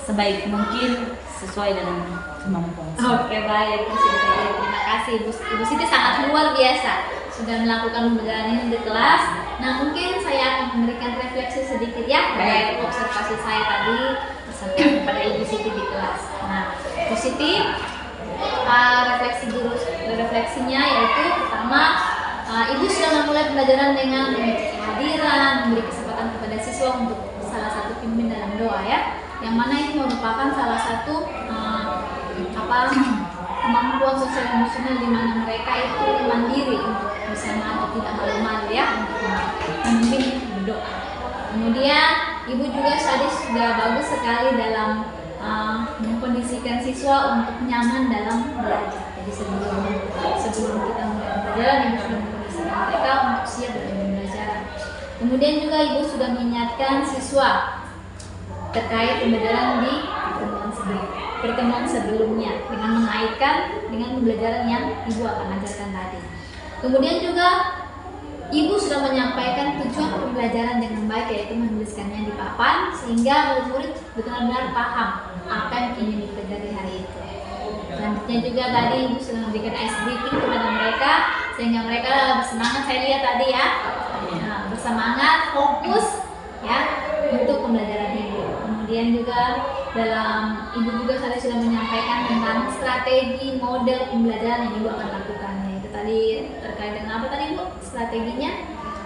sebaik mungkin sesuai dengan kemampuan saya. Oke, baik Bu Siti. Terima kasih Ibu Siti, sangat luar biasa sudah melakukan pembelajaran ini di kelas. Nah, mungkin saya akan memberikan refleksi sedikit ya terkait observasi saya tadi bersama kepada Ibu Siti di kelas. Nah, Bu Siti, refleksinya yaitu pertama, Ibu sudah memulai pembelajaran dengan mengecek kehadiran, memberi kesempatan kepada siswa untuk salah satu pimpin dalam doa ya, yang mana ini merupakan salah satu kemampuan sosial emosional di mana mereka itu mandiri untuk bersama atau tidak malu-malu ya untuk memimpin berdoa. Kemudian Ibu juga tadi sudah bagus sekali dalam mengkondisikan siswa untuk nyaman dalam belajar. Jadi sebelum kita mulai pembelajaran, Ibu sudah mengkondisikan mereka untuk siap dalam pembelajaran. Kemudian juga Ibu sudah mengingatkan siswa terkait pembelajaran di pertemuan sebelumnya dengan mengaitkan dengan pembelajaran yang Ibu akan ajarkan tadi. Kemudian juga Ibu sudah menyampaikan tujuan pembelajaran dengan baik, yaitu menuliskannya di papan sehingga murid-murid benar-benar paham apa yang ingin dipelajari hari itu. Selanjutnya juga tadi Ibu sudah memberikan ice breaking kepada mereka sehingga mereka bersemangat, saya lihat tadi ya, bersemangat, fokus ya untuk pembelajaran Ibu. Kemudian juga dalam Ibu juga tadi sudah menyampaikan tentang strategi model pembelajaran yang Ibu akan lakukan. Itu tadi terkait dengan apa tadi Bu? Strateginya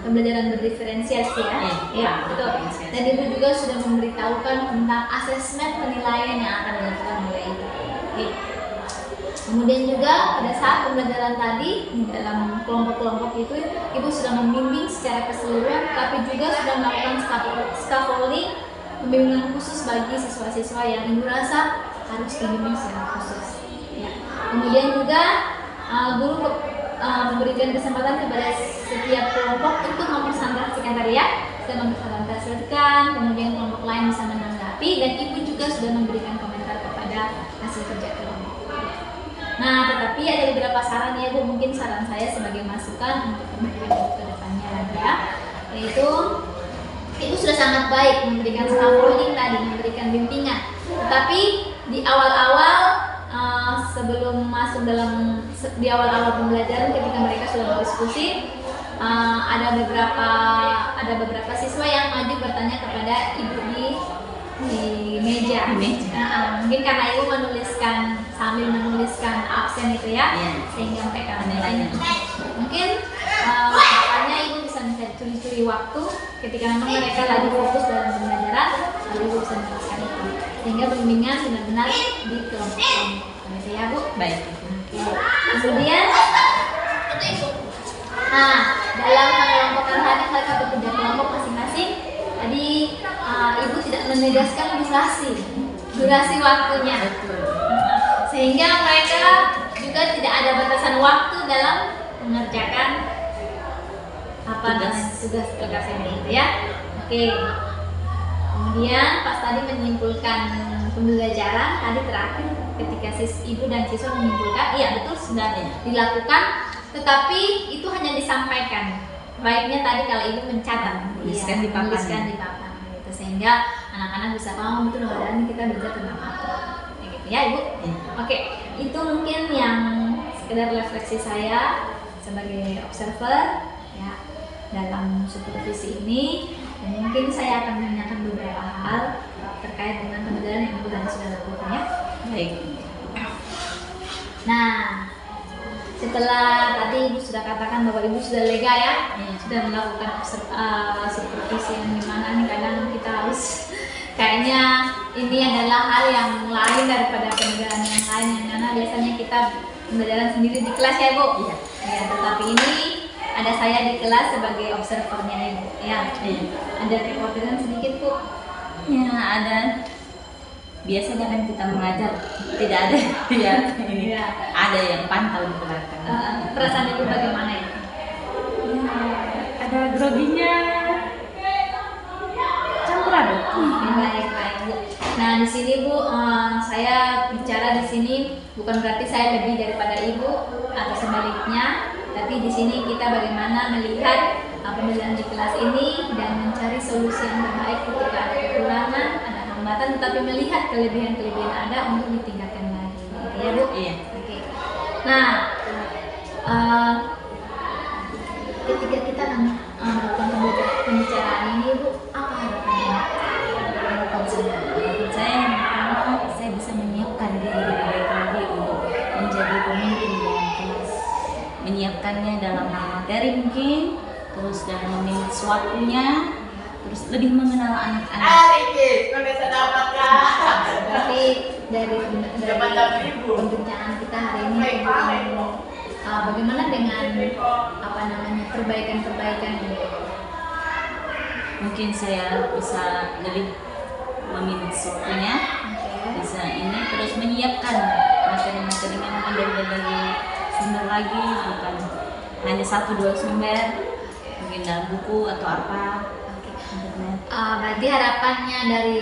pembelajaran berdiferensiasi ya. Ya, betul. Dan Ibu juga sudah memberitahukan tentang asesmen penilaian yang akan dilakukan oleh Ibu. Oke. Kemudian juga pada saat pembelajaran tadi di dalam kelompok-kelompok itu Ibu sudah membimbing secara keseluruhan, tapi juga sudah melakukan scaffolding, pembimbingan khusus bagi siswa-siswa yang Ibu rasa harus dibimbing secara khusus. Ya. Kemudian juga guru memberikan kesempatan kepada setiap kelompok untuk mempresentasikan tadi ya, dan mempresentasikan, kemudian kelompok lain bisa menanggapi, dan Ibu juga sudah memberikan komentar kepada hasil kerja kelompok. Nah, tetapi ada beberapa saran ya Bu, mungkin saran saya sebagai masukan untuk pembelajaran ke depannya lagi ya, yaitu Ibu sudah sangat baik memberikan scaffolding tadi, memberikan bimbingan, tetapi di awal-awal sebelum masuk di awal-awal pembelajaran ketika mereka sudah berdiskusi, ada beberapa siswa yang maju bertanya kepada Ibu di meja. Mungkin karena Ibu sambil menuliskan absen itu ya, sehingga mereka menilainya. Mungkin makanya Ibu bisa curi-curi waktu ketika memang mereka lagi fokus dalam pembelajaran, lalu Ibu bisa menuliskan itu, sehingga bimbingan benar-benar di kelompok-kelompok. Gitu ya Bu. Baik. Kemudian, dalam mengelompokkan tadi mereka bekerja kelompok masing-masing. Tadi Ibu tidak menegaskan durasi waktunya, sehingga mereka juga tidak ada batasan waktu dalam mengerjakan tugas ini, ya. Oke. Kemudian pas tadi menyimpulkan pembelajaran tadi terakhir ketika Ibu dan siswa menyimpulkan, iya betul sudah dilakukan, tetapi itu hanya disampaikan. Baiknya tadi kalau Ibu mencatat, tuliskan di papan, gitu, sehingga anak-anak bisa paham betul hari ini kita belajar tentang apa, gitu ya Ibu. Oke, itu mungkin yang sekedar refleksi saya sebagai observer ya dalam supervisi ini, dan mungkin saya akan menanyakan beberapa hal terkait dengan pembelajaran yang Ibu tadi sudah lakukan ya. Baik. Nah, setelah tadi Ibu sudah katakan bahwa Ibu sudah lega ya, sudah melakukan supervisi yang dimana nih kadang kita harus kayaknya ini adalah hal yang lain daripada pembelajaran yang lain, yang mana biasanya kita pembelajaran sendiri di kelas ya Bu. Iya. Ya, tetapi ini ada saya di kelas sebagai observernya Ibu. Ya. Ada kekhawatiran sedikit Bu? Ya ada. Biasanya kan kita mengajar tidak ada ya, ada yang pantau di belakang. Perasaan Ibu bagaimana ya? Ada groginya, campur aduk. Baik Bu. Nah di sini Bu, saya bicara di sini bukan berarti saya lebih daripada Ibu atau sebaliknya, tapi di sini kita bagaimana melihat pembelajaran di kelas ini dan mencari solusi yang terbaik ketika ada kekurangan, ada hambatan, tetapi melihat kelebihan-kelebihan ada untuk ditingkatkan lagi, ya Bu. Iya. Oke. Nah, ketika kita melakukan pembicaraan ini Bu, apa harapannya? Saya bisa menyiapkan diri lebih baik lagi untuk menjadi pemimpin dalam kelas, menyiapkannya dalam hal materi mungkin, terus dalam memanage waktunya, terus lebih mengenal anak-anak. Tapi dari pembicaraan kita hari ini bagaimana dengan perbaikan Mungkin saya bisa lebih memanage waktunya, bisa ini terus menyiapkan materi-materinya mungkin dari berbagai sumber lagi, bukan hanya 1-2 sumber, mungkin dalam buku atau apa. Berarti harapannya dari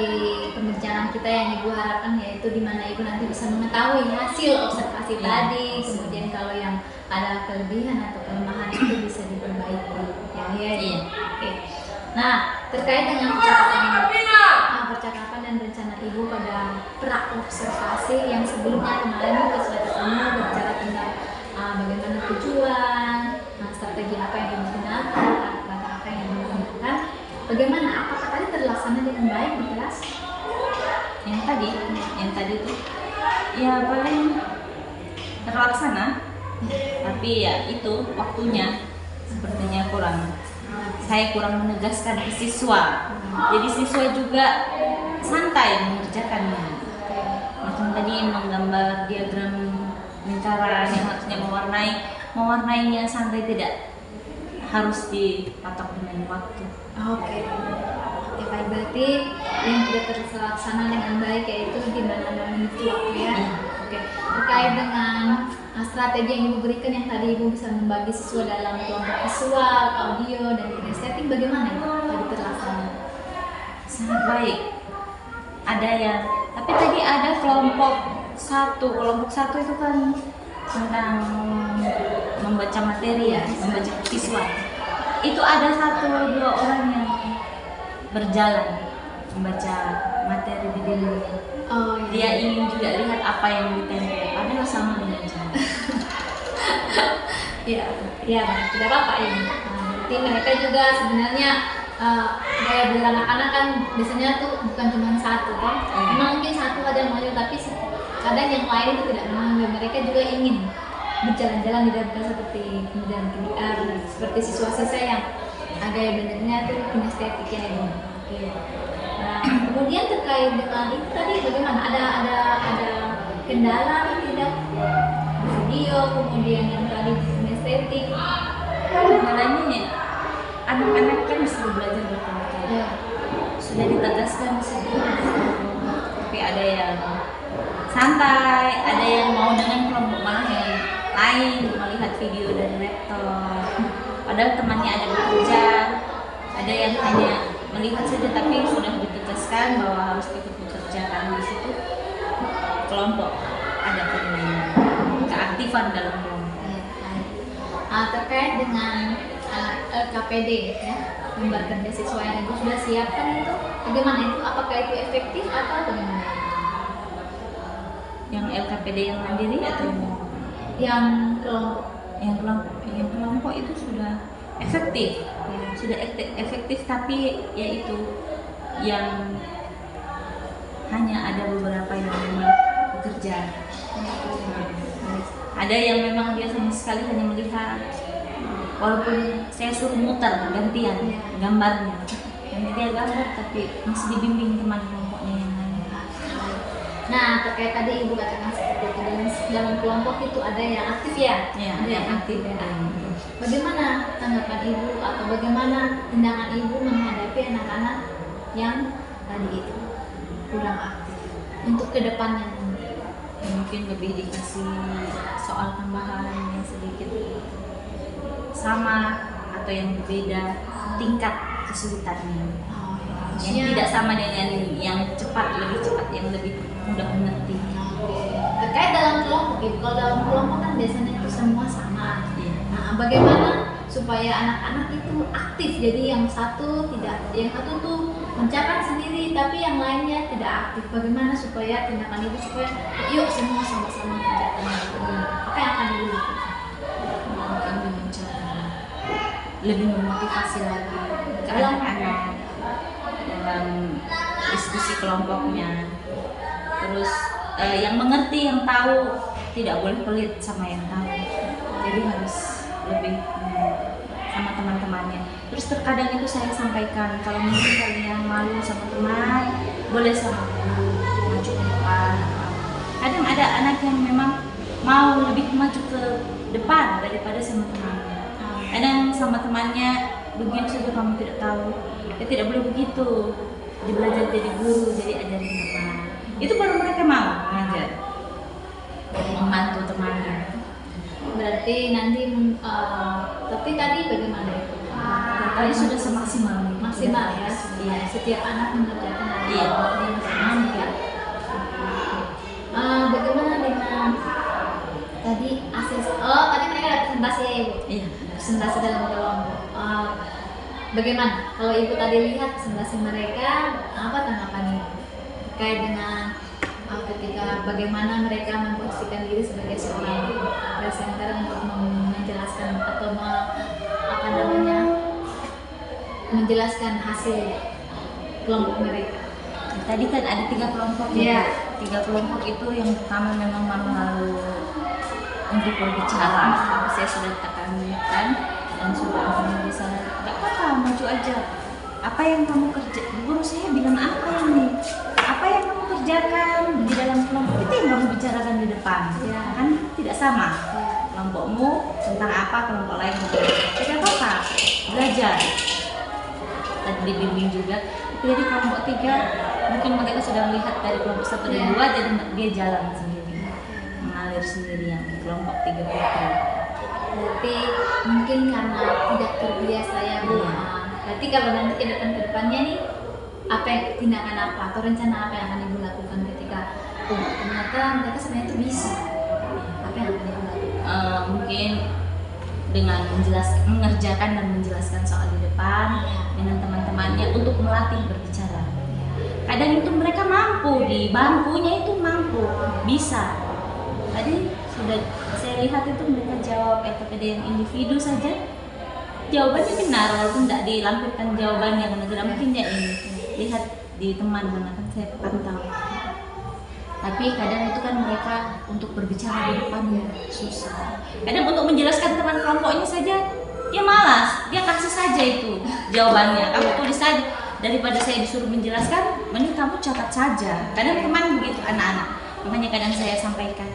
pembicaraan kita yang Ibu harapkan yaitu di mana Ibu nanti bisa mengetahui hasil observasi tadi, kemudian kalau yang ada kelebihan atau kelemahan itu bisa diperbaiki. Ya. Oke. Nah, terkait dengan percakapan dan rencana Ibu pada pra observasi yang sebelumnya kemarin kita sudah ketemu berbicara tentang bagaimana tujuan, strategi apa yang digunakan, apa yang digunakan. Bagaimana? Apakah tadi terlaksana dengan baik di kelas? Yang tadi itu ya paling terlaksana, tapi ya itu waktunya sepertinya saya kurang menegaskan ke siswa. Jadi siswa juga santai mengerjakannya. Macam tadi menggambar diagram lingkaran yang harusnya mewarnainya santai, tidak harus dipatok dengan waktu. Oke, baik, berarti yang tidak terlaksana dengan baik yaitu gimana memanage waktu ya. Oke, terkait dengan strategi yang Ibu berikan yang tadi Ibu bisa membagi siswa dalam kelompok visual, audio, dan kinestetik, bagaimana itu tadi terlaksana? Sangat baik. Tapi tadi ada kelompok satu itu kan tentang membaca materi ya, membaca visual. Itu ada 1-2 orang yang berjalan membaca materi di dinding. Dia ingin juga lihat apa yang ditempel, padahal sama dengan saya. Ya, tidak apa-apa ini. Berarti mereka juga sebenarnya gaya belajar anak-anak kan biasanya tuh bukan cuma satu kan. Memang mungkin satu ada yang mau, tapi kadang yang lain itu tidak mau. Mereka juga ingin berjalan-jalan di dalam seperti kemudian seperti siswa-siswa yang gaya belajarnya tuh kinestetiknya ini. Nah, kemudian terkait dengan itu tadi bagaimana? Ada kendala atau tidak? Video, kemudian yang tadi kinestetik. Kendalanya ya, anak-anak kan disuruh belajar berkelompok. Sudah ditegaskan tapi ada yang santai, ada yang mau dengan kelompok malah yang lain melihat video dari laptop. Padahal temannya ada bekerja, ada yang hanya melihat saja, tapi sudah ditegaskan bahwa harus ikut bekerja karena di situ kelompok ada keaktifan dalam kelompok. Terkait dengan LKPD ya, lembar kerja siswa yang Ibu sudah siapkan itu bagaimana itu? Apakah itu efektif atau bagaimana? Yang LKPD yang mandiri atau yang kelompok? Yang kelompok itu sudah efektif, tapi yaitu yang hanya ada beberapa yang memang bekerja. Ada yang memang dia sama sekali hanya melihat, walaupun saya suruh muter gantian gambarnya, yang dia gambar tapi masih dibimbing teman kelompoknya yang lain. Nah, terkait tadi Ibu katakan seperti itu, dalam kelompok itu ada yang aktif ya? Ya, Ada yang aktif. Bagaimana tanggapan Ibu atau bagaimana tindakan Ibu menghadapi anak-anak yang tadi itu kurang aktif untuk kedepannya? Mungkin lebih dikasih soal tambahan yang sedikit sama atau yang berbeda tingkat kesulitannya. Yang tidak sama dengan yang cepat, lebih cepat, yang lebih mudah mengerti. Terkait dalam kelompok, kalau dalam kelompok kan biasanya itu semua sama. Nah, bagaimana supaya anak-anak itu aktif? Jadi yang satu tuh mencapai sendiri, tapi yang lainnya tidak aktif. Bagaimana supaya tindakan itu supaya yuk semua sama-sama mengerjakan itu? Apa yang akan dilakukan? Mungkin dengan cara lebih memotivasi lagi ke anak-anak dalam diskusi kelompoknya. Terus yang mengerti, yang tahu, tidak boleh pelit sama yang tahu. Jadi harus lebih sama teman-temannya. Terus terkadang itu saya sampaikan, kalau mungkin kalian malu sama teman, boleh sama guru maju ke depan. Kadang ada anak yang memang mau lebih maju ke depan daripada sama temannya. Kadang sama temannya, begini saja kamu tidak tahu. Ya tidak boleh begitu. Dia belajar jadi guru, jadi ajarin teman. Itu baru mereka mau belajar. Jadi membantu temannya. Berarti nanti tapi tadi bagaimana? Tadi sudah semaksimal. maksimal ya. Iya. Setiap anak mengerjakan hal Iya. yang maksimal. Bagaimana dengan tadi tadi mereka ada presentasi ya Ibu? Iya. Presentasi dalam kelompok. Bagaimana kalau Ibu tadi lihat presentasi mereka, apa tanggapan Ibu terkait dengan ketika bagaimana mereka memposisikan diri sebagai seorang presenter untuk menjelaskan atau menjelaskan hasil kelompok mereka? Tadi kan ada 3 kelompok Iya. ya. 3 kelompok itu yang pertama memang malu-malu untuk berbicara. Saya sudah tekankan dan sudah bisa, nggak apa-apa, maju aja. Apa yang kamu kerja? Guru saya bilang apa ini? Apa yang kamu kerjakan di dalam kelompok itu yang kamu bicarakan di depan? Iya. Kan tidak sama. Kelompokmu tentang apa, kelompok lain tentang apa. Tidak apa-apa, belajar. Tadi dibimbing juga. Jadi kelompok 3 mungkin mereka sudah melihat dari kelompok 1 dan 2, jadi dia jalan sendiri, mengalir sendirian. Kelompok 3 itu. Berarti mungkin karena tidak terbiasa ya Bu. Iya. Berarti kalau nanti ke depannya nih, tindakan apa atau rencana apa yang akan Ibu lakukan ketika ternyata mereka sebenarnya itu bisa? Apa yang akan Ibu lakukan? Mungkin dengan mengerjakan dan menjelaskan soal di depan dengan teman-temannya untuk melatih berbicara. Kadang itu mereka mampu, di bangkunya itu mampu, bisa. Tadi sudah saya lihat itu mereka jawab LKPD yang individu saja, jawabannya benar walaupun tidak dilampirkan jawabannya karena tidak mungkin ya ini. Lihat di teman karena kan saya pantau. Tapi kadang itu kan mereka untuk berbicara di depannya susah. Kadang untuk menjelaskan teman kelompoknya saja dia malas, dia kasih saja itu jawabannya. Kamu tulis saja, daripada saya disuruh menjelaskan, mending kamu catat saja. Kadang teman begitu anak-anak. Makanya kadang saya sampaikan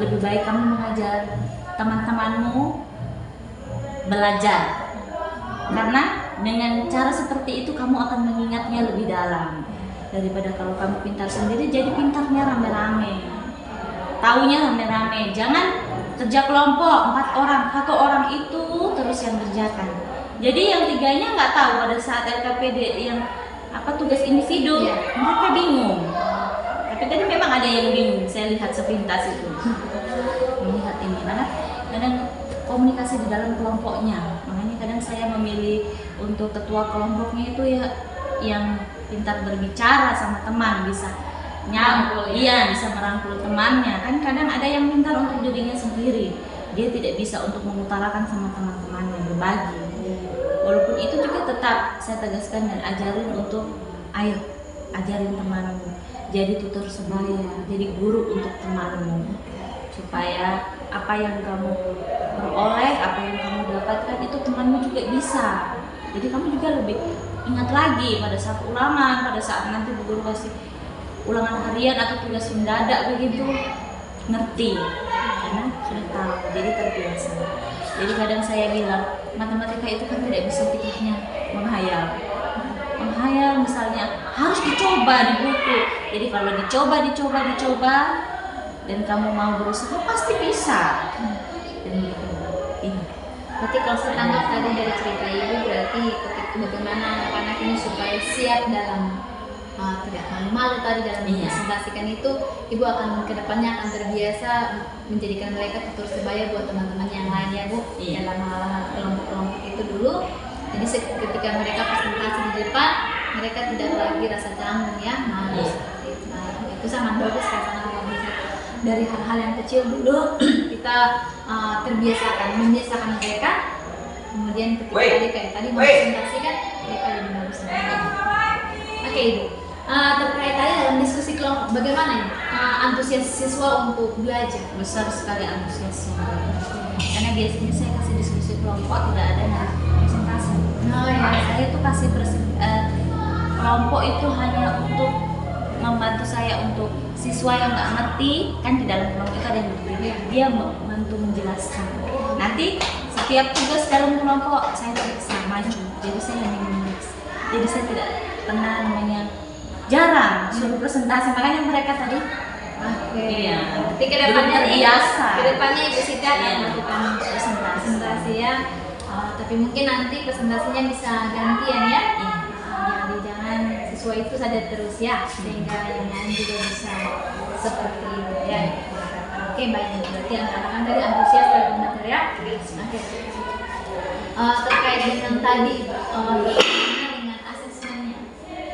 lebih baik kamu mengajar teman-temanmu belajar. Karena dengan cara seperti itu kamu akan mengingatnya lebih dalam. Daripada kalau kamu pintar sendiri, jadi pintarnya rame-rame, taunya rame-rame. Jangan kerja kelompok 4 orang, 1 orang itu terus yang kerjakan. Jadi yang 3-nya nggak tahu pada saat LKPD yang tugas individu, mereka bingung. Tapi tadi memang ada yang bingung, saya lihat sepintas itu melihat ini karena kadang komunikasi di dalam kelompoknya. Makanya kadang saya memilih untuk ketua kelompoknya itu ya yang pintar berbicara sama teman, bisa nyambung, iya bisa merangkul temannya. Kan kadang ada yang pintar untuk dirinya sendiri, dia tidak bisa untuk mengutarakan sama teman-temannya, berbagi. Walaupun itu juga tetap saya tegaskan dan ajarin untuk ayo ajarin temanmu, jadi tutor sebaya, jadi guru untuk temanmu, supaya apa yang kamu peroleh, apa yang kamu dapatkan itu temanmu juga bisa. Jadi kamu juga lebih ingat lagi pada saat ulangan, pada saat nanti bu guru kasih ulangan harian atau tugas mendadak begitu, ngerti karena sudah tahu, jadi terbiasa. Jadi kadang saya bilang matematika itu kan tidak bisa pikirnya menghayal misalnya harus dicoba di buku. Jadi kalau dicoba dan kamu mau berusaha pasti bisa. Dan gitu. Berarti kalau saya tangkap tadi dari cerita Ibu, berarti bagaimana anak-anak ini supaya siap dalam tidak malu-malu tadi dalam mempresentasikan itu, Ibu akan kedepannya akan terbiasa menjadikan mereka tutor sebaya buat teman-teman yang lain ya Bu, dalam hal kelompok-kelompok itu dulu. Jadi ketika mereka presentasi di depan, mereka tidak lagi rasa canggung ya, malu seperti itu. Nah, itu sangat bagus, sangat bagus. Dari hal-hal yang kecil dulu kita membiasakan mereka, kemudian ketika tadi mempresentasikan mereka lebih bagus lagi. Oke Ibu, terkait tadi dalam diskusi kelompok, bagaimana ya antusias siswa untuk belajar? Besar sekali antusiasnya, karena biasanya saya kasih diskusi kelompok tidak ada yang presentasi. Saya itu kasih kelompok itu hanya untuk membantu saya untuk siswa yang nggak ngerti, kan di dalam kelompok itu ada yang ngerti, dia membantu menjelaskan. Nanti setiap tugas dalam kelompok saya periksa maju, jadi saya hanya memeriksa. Jadi saya tidak pernah jarang suruh presentasi, makanya mereka tadi iya. Tapi kedepannya terbiasa. Kedepannya Ibu Sita akan melakukan presentasi ya, Tapi mungkin nanti presentasinya bisa gantian ya. Jadi jangan sesuai itu saja terus ya, sehingga yang lain juga bisa seperti itu ya. Oke, baik, berarti anak-anak dari antusias terhadap materi ya. Oke. Terkait dengan tadi bagaimana dengan asesmennya.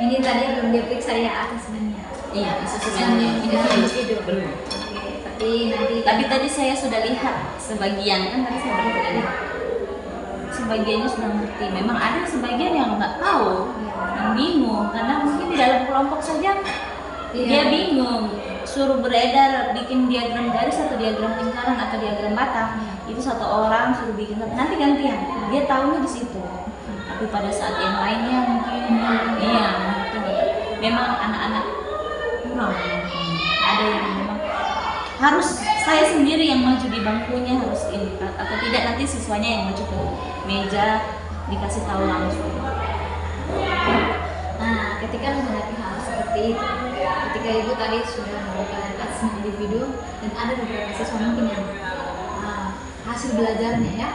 Ini tadi belum diperiksa ya asesmennya. Iya, asesmennya individu belum. Oke, Tapi tadi saya sudah lihat sebagian, kan tadi saya baru lihat. Sebagiannya sudah ngerti. Memang ada sebagian yang nggak tahu, yang bingung karena mungkin di dalam kelompok saja dia bingung. Suruh beredar bikin diagram garis atau diagram lingkaran atau diagram batang, itu satu orang suruh bikin nanti gantian. Dia tahunya di situ. Tapi pada saat yang lainnya mungkin itu memang anak-anak kurang. Ada yang memang harus saya sendiri yang maju di bangkunya harus ini atau tidak nanti siswanya yang maju ke meja dikasih tahu langsung. Nah, ketika menghadapi hal seperti itu, ketika ibu tadi sudah melakukan asesmen individu dan ada beberapa siswa mungkin yang hasil belajarnya ya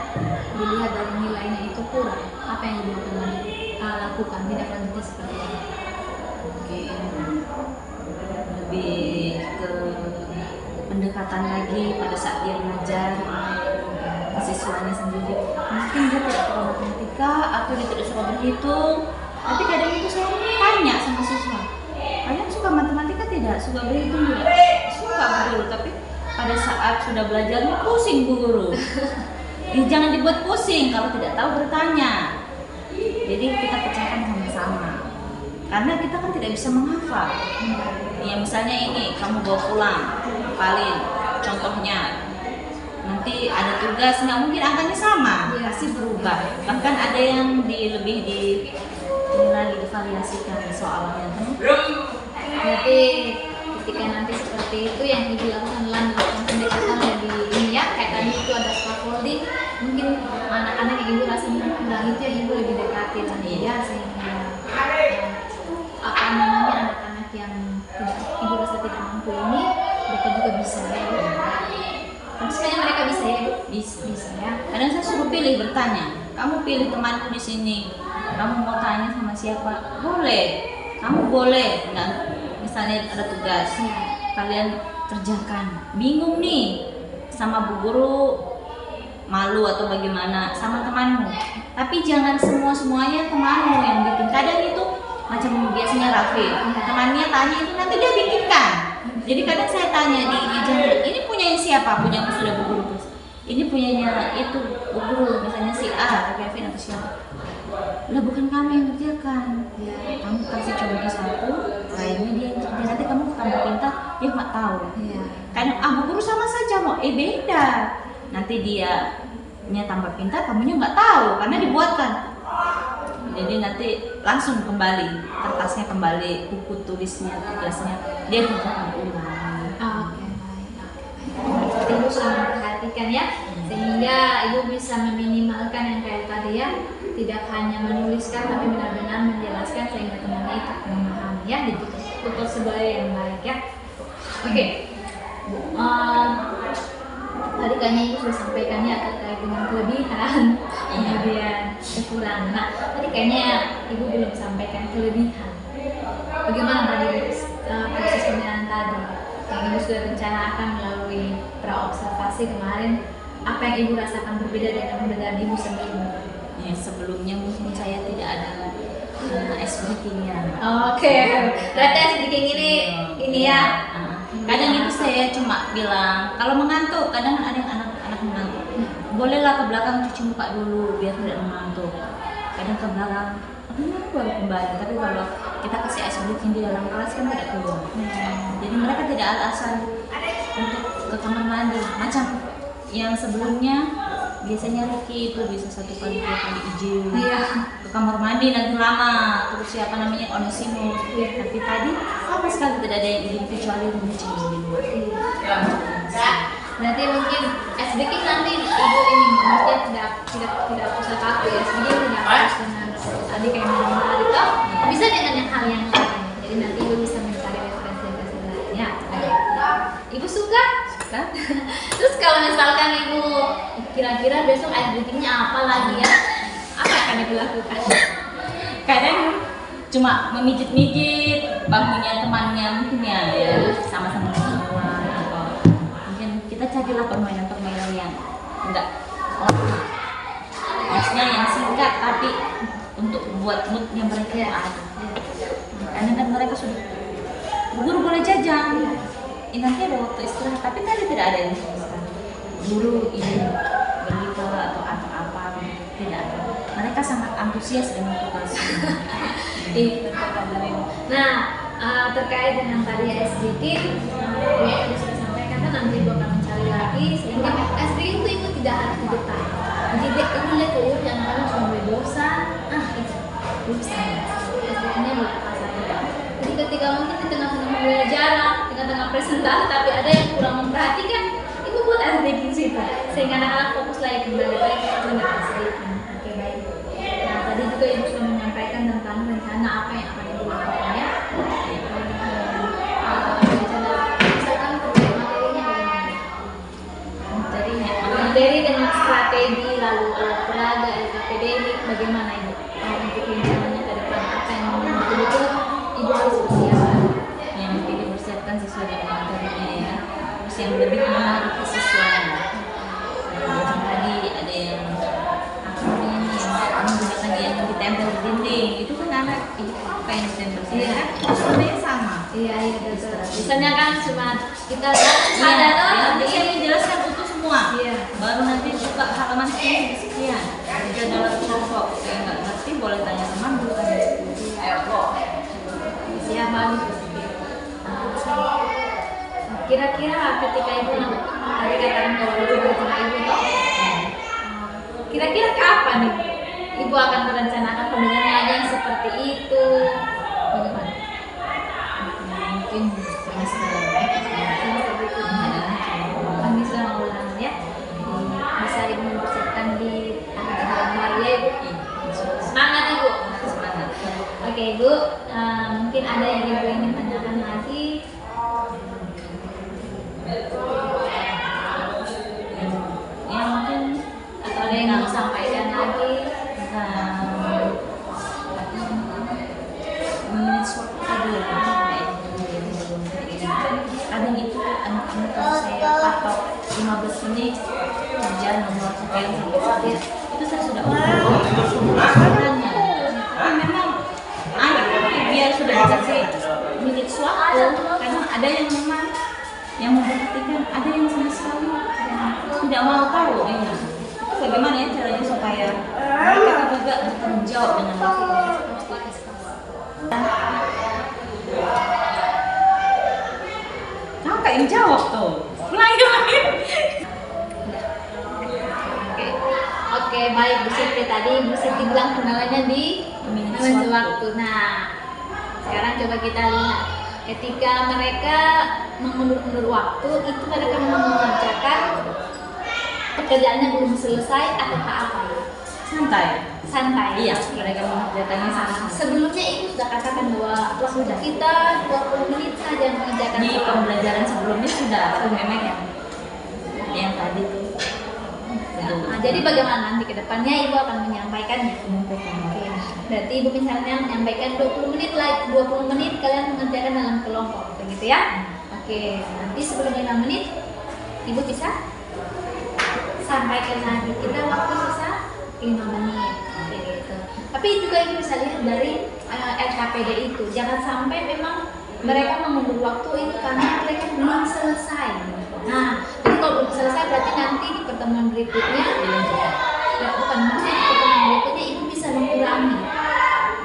dilihat dari nilainya itu kurang, apa yang ibu akan lakukan tidak lanjutnya seperti itu? Oke, lebih ke pendekatan lagi pada saat dia belajar siswanya sendiri. Mungkin dia tidak suka matematika atau dia tidak suka berhitung. Tapi kadang itu saya tanya sama siswa, kalian suka matematika tidak? Suka berhitung tidak? Suka Bu Guru, tapi pada saat sudah belajarnya pusing Bu Guru. Jangan dibuat pusing, kalau tidak tahu bertanya. Jadi kita pecahkan sama-sama. Karena kita kan tidak bisa menghafal. Ya misalnya ini, kamu bawa pulang, hafalin contohnya. Nanti ada tugas, nggak mungkin angkanya sama, pasti berubah. Bahkan ada yang lebih lagi divariasikan soalnya. Berarti ketika nanti seperti itu yang ibu lakukan melakukan pendekatan lebih ini ya, kayak tadi itu ada scaffolding, mungkin anak-anak yang ibu rasa kurang itu yang ibu lebih dekati lagi ya, sehingga apa namanya anak-anak yang tidak ibu rasa tidak mampu ini mereka juga bisa ya. Maksudnya mereka bisa ya, bisa ya. Kadang saya suruh pilih bertanya, kamu pilih temanku di sini, kamu mau tanya sama siapa? Boleh, kamu boleh. Nah, misalnya ada tugas, kalian kerjakan. Bingung nih sama Bu Guru, malu atau bagaimana sama temanmu. Tapi jangan semuanya temanmu yang bikin. Kadang itu macam biasanya Raffi, temannya tanya itu nanti dia bikinkan. Jadi kadang saya tanya di jangan ini punya siapa? Punya sudah Bu Guru terus. Ini punyanya itu Bu Guru, misalnya si A atau Kevin atau siapa. Lah bukan kamu yang kerjakan. Ya, kamu kasih contoh satu, lainnya dia yang kerja. Nanti kamu tambah pintar, dia nggak tahu. Iya. Kadang Bu Guru sama saja mau, beda. Nanti dia tambah pintar, kamunya nggak tahu karena dibuatkan. Jadi nanti langsung kembali kertasnya kembali, buku tulisnya, tugasnya dia kerjakan ulang. Oke, baik. Ibu sudah memperhatikan ya, sehingga ibu bisa meminimalkan yang kayak tadi ya, tidak hanya menuliskan tapi benar-benar menjelaskan sehingga temannya itu memahami ya, ditutup sebagai yang baik ya. Oke, tadi kayaknya ibu sudah sampaikan ya terkait dengan kelebihan, kemudian kekurangan. Nah, tadi kayaknya ibu belum sampaikan kelebihan. Bagaimana tadi proses pemilihan tadi? Yang ibu sudah rencanakan melalui praobservasi kemarin, apa yang ibu rasakan berbeda dengan pembelajaran ibu sebelumnya? Ya, sebelumnya mungkin saya tidak ada ice breaking-nya. Oke, berarti ice breaking ini ya. Kadang itu saya cuma bilang kalau mengantuk, kadang ada yang anak-anak mengantuk. Bolehlah ke belakang cuci muka dulu biar tidak mengantuk. Kadang ke belakang, baru kembali. Tapi kalau kita kasih ice breaking di dalam kelas kan tidak keluar. Jadi mereka tidak alasan untuk ke kamar mandi. Macam yang sebelumnya biasanya Ricky itu bisa 1 kali 2 kali izin ke kamar mandi nanti lama, terus siapa namanya Onesimus. Tapi tadi sama sekali tidak ada yang izin kecuali mencing di luar. Berarti mungkin SBK nanti ibu ini maksudnya tidak usah kaku ya, SBK tidak harus dengan tadi kayak normal itu, bisa dengan yang hal yang lain. Jadi nanti ibu bisa mencari referensi lainnya. Ibu suka? Terus kalau misalkan ibu kira-kira besok SBK-nya apa lagi ya? akan ibu lakukan? Kadang cuma memijit-mijit bahunya temannya mungkin ya sama-sama semua gitu. Mungkin kita carilah permainan-permainan yang enggak lama, maksudnya yang singkat tapi untuk buat moodnya mereka ada. Karena kan mereka sudah guru boleh jajan, nanti ada waktu istirahat, tapi tadi tidak ada yang guru ini berita atau apa tidak ada. Mereka sangat antusias dengan tugas. Nah, terkait dengan tadi sedikit, Ibu tadi sudah sampaikan kan nanti Ibu akan mencari lagi sehingga SD itu Ibu tidak harus di depan. Jadi Ibu lihat Ibu yang kadang cuma berdosa, itu bosan. SD-nya berapa saja. Jadi ketika mungkin di tengah-tengah belajar, tengah-tengah presentasi, tapi ada yang kurang memperhatikan, Ibu buat SD di situ sehingga anak-anak fokus lagi kembali lagi ke SD. Oke, baik. Nah, tadi juga Ibu sudah menyampaikan tentang rencana apa yang akan Ibu lakukan ya. Misalkan terkait materinya bagaimana? Materi dengan strategi lalu peraga, LKPD bagaimana Ibu? Untuk rencananya ke depan apa yang betul-betul Ibu harus persiapkan? Yang mesti dipersiapkan sesuai dengan materinya ya. Terus yang lebih menarik ke siswanya. Macam tadi ada yang apa namanya nih, yang menggunakan yang ditempel di dinding. Itu kan anak apa yang ditempel sih kan? Sebenarnya sama. Iya, betul. Misalnya kan cuma kita Iya, ada tuh ya, nanti bisa menjelaskan utuh semua. Iya. Baru nanti buka halaman sekian. Itu adalah kelompok. Yang nggak ngerti boleh tanya sama guru kan. Ayo kok. siapa kira-kira ketika Ibu tadi katakan kalau Ibu bertemu Ibu toh, kira-kira kapan nih Ibu akan merencanakan pembelajaran yang seperti itu? Bagaimana? Mungkin semester Kami sudah ulangan ya. Bisa Ibu mempersiapkan di Januari ya Ibu. Semangat Ibu. semangat. Oke Ibu, mungkin ada yang Ibu ingin tanyakan lagi? Ya mungkin Atau ada yang mau sampaikan lagi? menit suatu tadi kadang itu anak-anak kalau saya patok 15 menit kerja nomor sekian sampai sekian itu saya sudah katanya memang ada biar sudah dikasih menit suatu karena ada yang memang yang memperhatikan ada yang sama sekali tidak mau tahu ya. Bagaimana ya caranya supaya mereka juga bertanggung jawab dengan waktu. Kamu kayak yang jawab tuh. Ulangi. Oke, baik Bu Siti tadi Bu Siti bilang kenalannya di manajemen waktu. Nah, sekarang coba kita lihat ketika mereka mengundur-undur waktu itu mereka memang mengerjakan pekerjaannya belum selesai atau apa? Santai. Iya, mereka mengerjakannya santai. Sebelumnya Ibu sudah katakan bahwa waktu kita 20 menit saja mengerjakan Di soal. pembelajaran sebelumnya sudah memang yang tadi tuh. Nah, jadi bagaimana nanti ke depannya Ibu akan menyampaikannya? Oke. Berarti Ibu misalnya menyampaikan 20 menit like 20 menit kalian mengerjakan dalam kelompok begitu ya? Oke, nanti sebelum 5 menit Ibu bisa sampaikan lagi kita waktu sisa 5 menit gitu. Tapi juga Ibu bisa lihat dari LKPD itu jangan sampai memang mereka mengundur waktu itu karena mereka belum selesai. Nah, jadi kalau belum selesai berarti nanti di pertemuan berikutnya bukan maksudnya di pertemuan berikutnya Ibu bisa mengurangi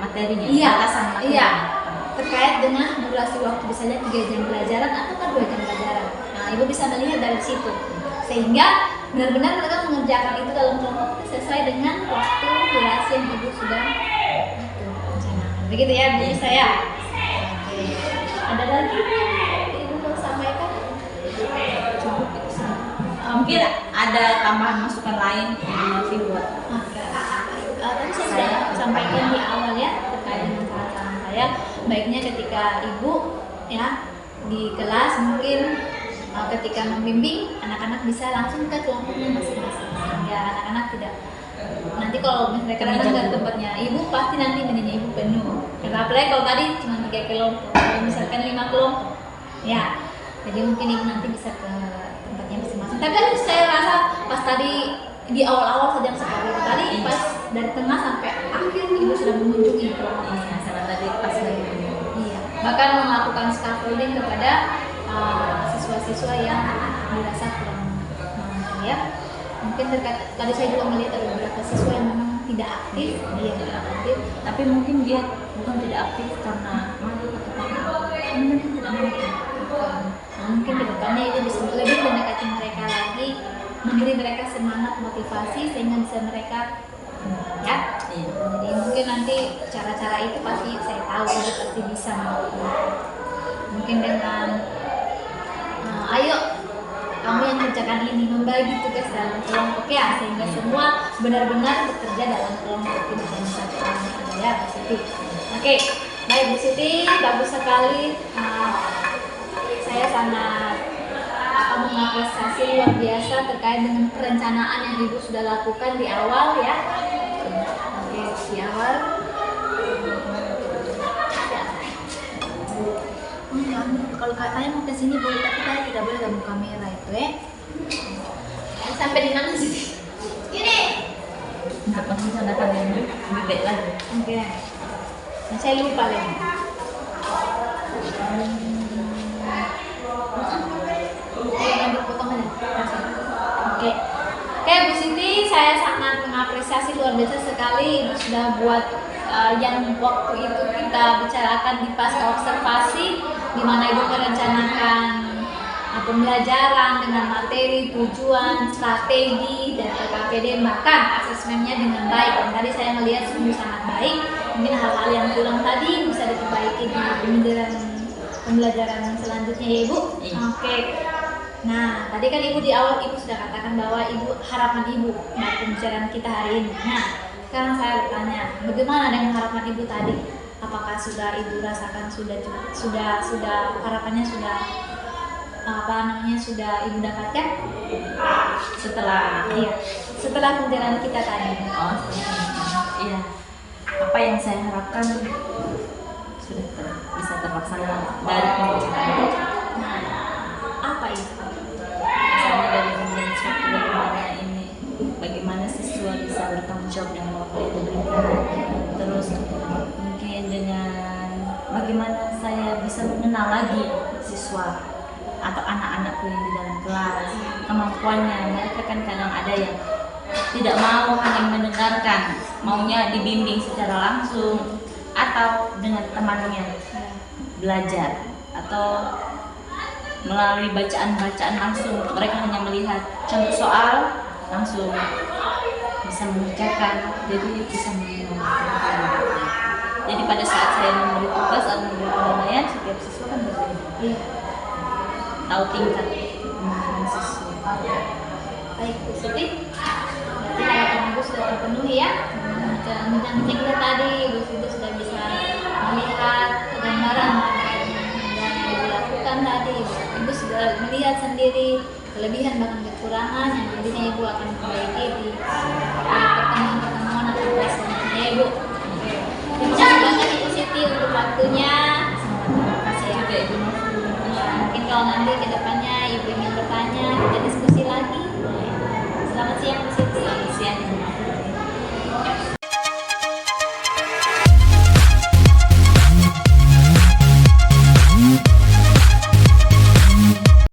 materinya. iya, batasan materinya. iya, terkait dengan durasi waktu misalnya 3 jam pelajaran atau 2 jam pelajaran. Nah, Ibu bisa melihat dari situ sehingga benar-benar mereka mengerjakan itu dalam kelompok sesuai dengan waktu durasi yang Ibu sudah rencanakan. Begitu ya Bu saya. Oke. Ada lagi yang Ibu mau sampaikan? Cukup itu saja. Mungkin ada tambahan masukan lain yang nanti buat Tadi saya sudah sampaikan di awal ya terkait dengan saran saya baiknya ketika Ibu ya di kelas mungkin ketika membimbing anak-anak bisa langsung ke kelompoknya masing-masing sehingga anak-anak tidak Nanti kalau mereka datang ke tempatnya ibu, pasti nanti menanya ibu penuh. Karena apalagi kalau tadi cuma 3 kelompok, kalau misalkan 5 kelompok, ya. Jadi mungkin ibu nanti bisa ke tempatnya masing-masing. Tapi kan saya rasa pas tadi di awal-awal saja sekali tadi pas dari tengah sampai akhir ibu sudah mengunjungi kelompok. Iya, sama tadi pas lagi. Iya. Bahkan melakukan scaffolding kepada siswa-siswa yang dirasa kurang mampu ya. Mungkin tadi saya juga melihat ada beberapa siswa yang memang tidak aktif, dia tidak aktif. Tapi mungkin dia bukan tidak aktif karena malu atau karena mungkin tidak mampu. Mungkin kedepannya itu bisa lebih mendekati mereka lagi, memberi mereka semangat motivasi sehingga bisa mereka ya. Iya. Jadi mungkin nanti cara-cara itu pasti saya tahu ibu pasti bisa melakukan. Mungkin dengan ayo kamu yang kerjakan ini, membagi tugas dalam kelompok ya, sehingga semua benar-benar bekerja dalam kelompok, tidak hanya satu orang saja ya Bu Siti. Oke, baik Bu Siti, bagus sekali. Saya sangat mengapresiasi luar biasa terkait dengan perencanaan yang Ibu sudah lakukan di awal ya. Oke, di awal. Kalau katanya mau ke sini boleh, tapi saya tidak boleh gabung kamera itu ya. Sampai di mana sih? Ini. Untuk merencanakan yang lebih baik lagi. Oke. Nah, saya lupa lagi. Oke. Oke, Bu Siti, saya sangat mengapresiasi luar biasa sekali Ibu sudah buat yang waktu itu kita bicarakan di pasca observasi, di mana Ibu merencanakan pembelajaran dengan materi, tujuan, strategi, dan PKPD, bahkan asesmennya dengan baik. Dan tadi saya melihat sungguh sangat baik. Mungkin hal-hal yang kurang tadi bisa diperbaiki di pembelajaran selanjutnya ya Ibu. Iya. Oke. Nah, tadi kan Ibu di awal Ibu sudah katakan bahwa harapan Ibu dari pembicaraan kita hari ini. Nah, sekarang saya bertanya, bagaimana dengan harapan Ibu tadi? Apakah sudah Ibu rasakan sudah harapannya sudah sudah Ibu dapatkan? Setelah Setelah pembicaraan kita tadi. Iya. Apa yang saya harapkan sudah bisa terlaksana dari pembicaraan. Apa itu? Misalnya dari management bagaimana siswa bisa bertanggung jawab dengan apa yang diberikan. Terus mungkin dengan bagaimana saya bisa mengenal lagi siswa atau anak-anakku yang di dalam kelas, kemampuannya. Mereka kan kadang ada yang tidak mau hanya mendengarkan, maunya dibimbing secara langsung atau dengan temannya belajar atau melalui bacaan-bacaan langsung. Mereka hanya melihat contoh soal langsung bisa mengerjakan, jadi bisa mengenal. Jadi pada saat saya memberi tugas atau memberi penilaian, setiap siswa kan berbeda. Tahu tingkat siswa. Baik, Bu Siti. Berarti harapan Ibu sudah terpenuhi ya. Dengan kita tadi, Ibu Siti sudah bisa melihat gambaran terkait dengan yang Ibu lakukan tadi. Ibu sudah melihat sendiri kelebihan bahkan kekurangan yang nantinya Ibu akan perbaiki di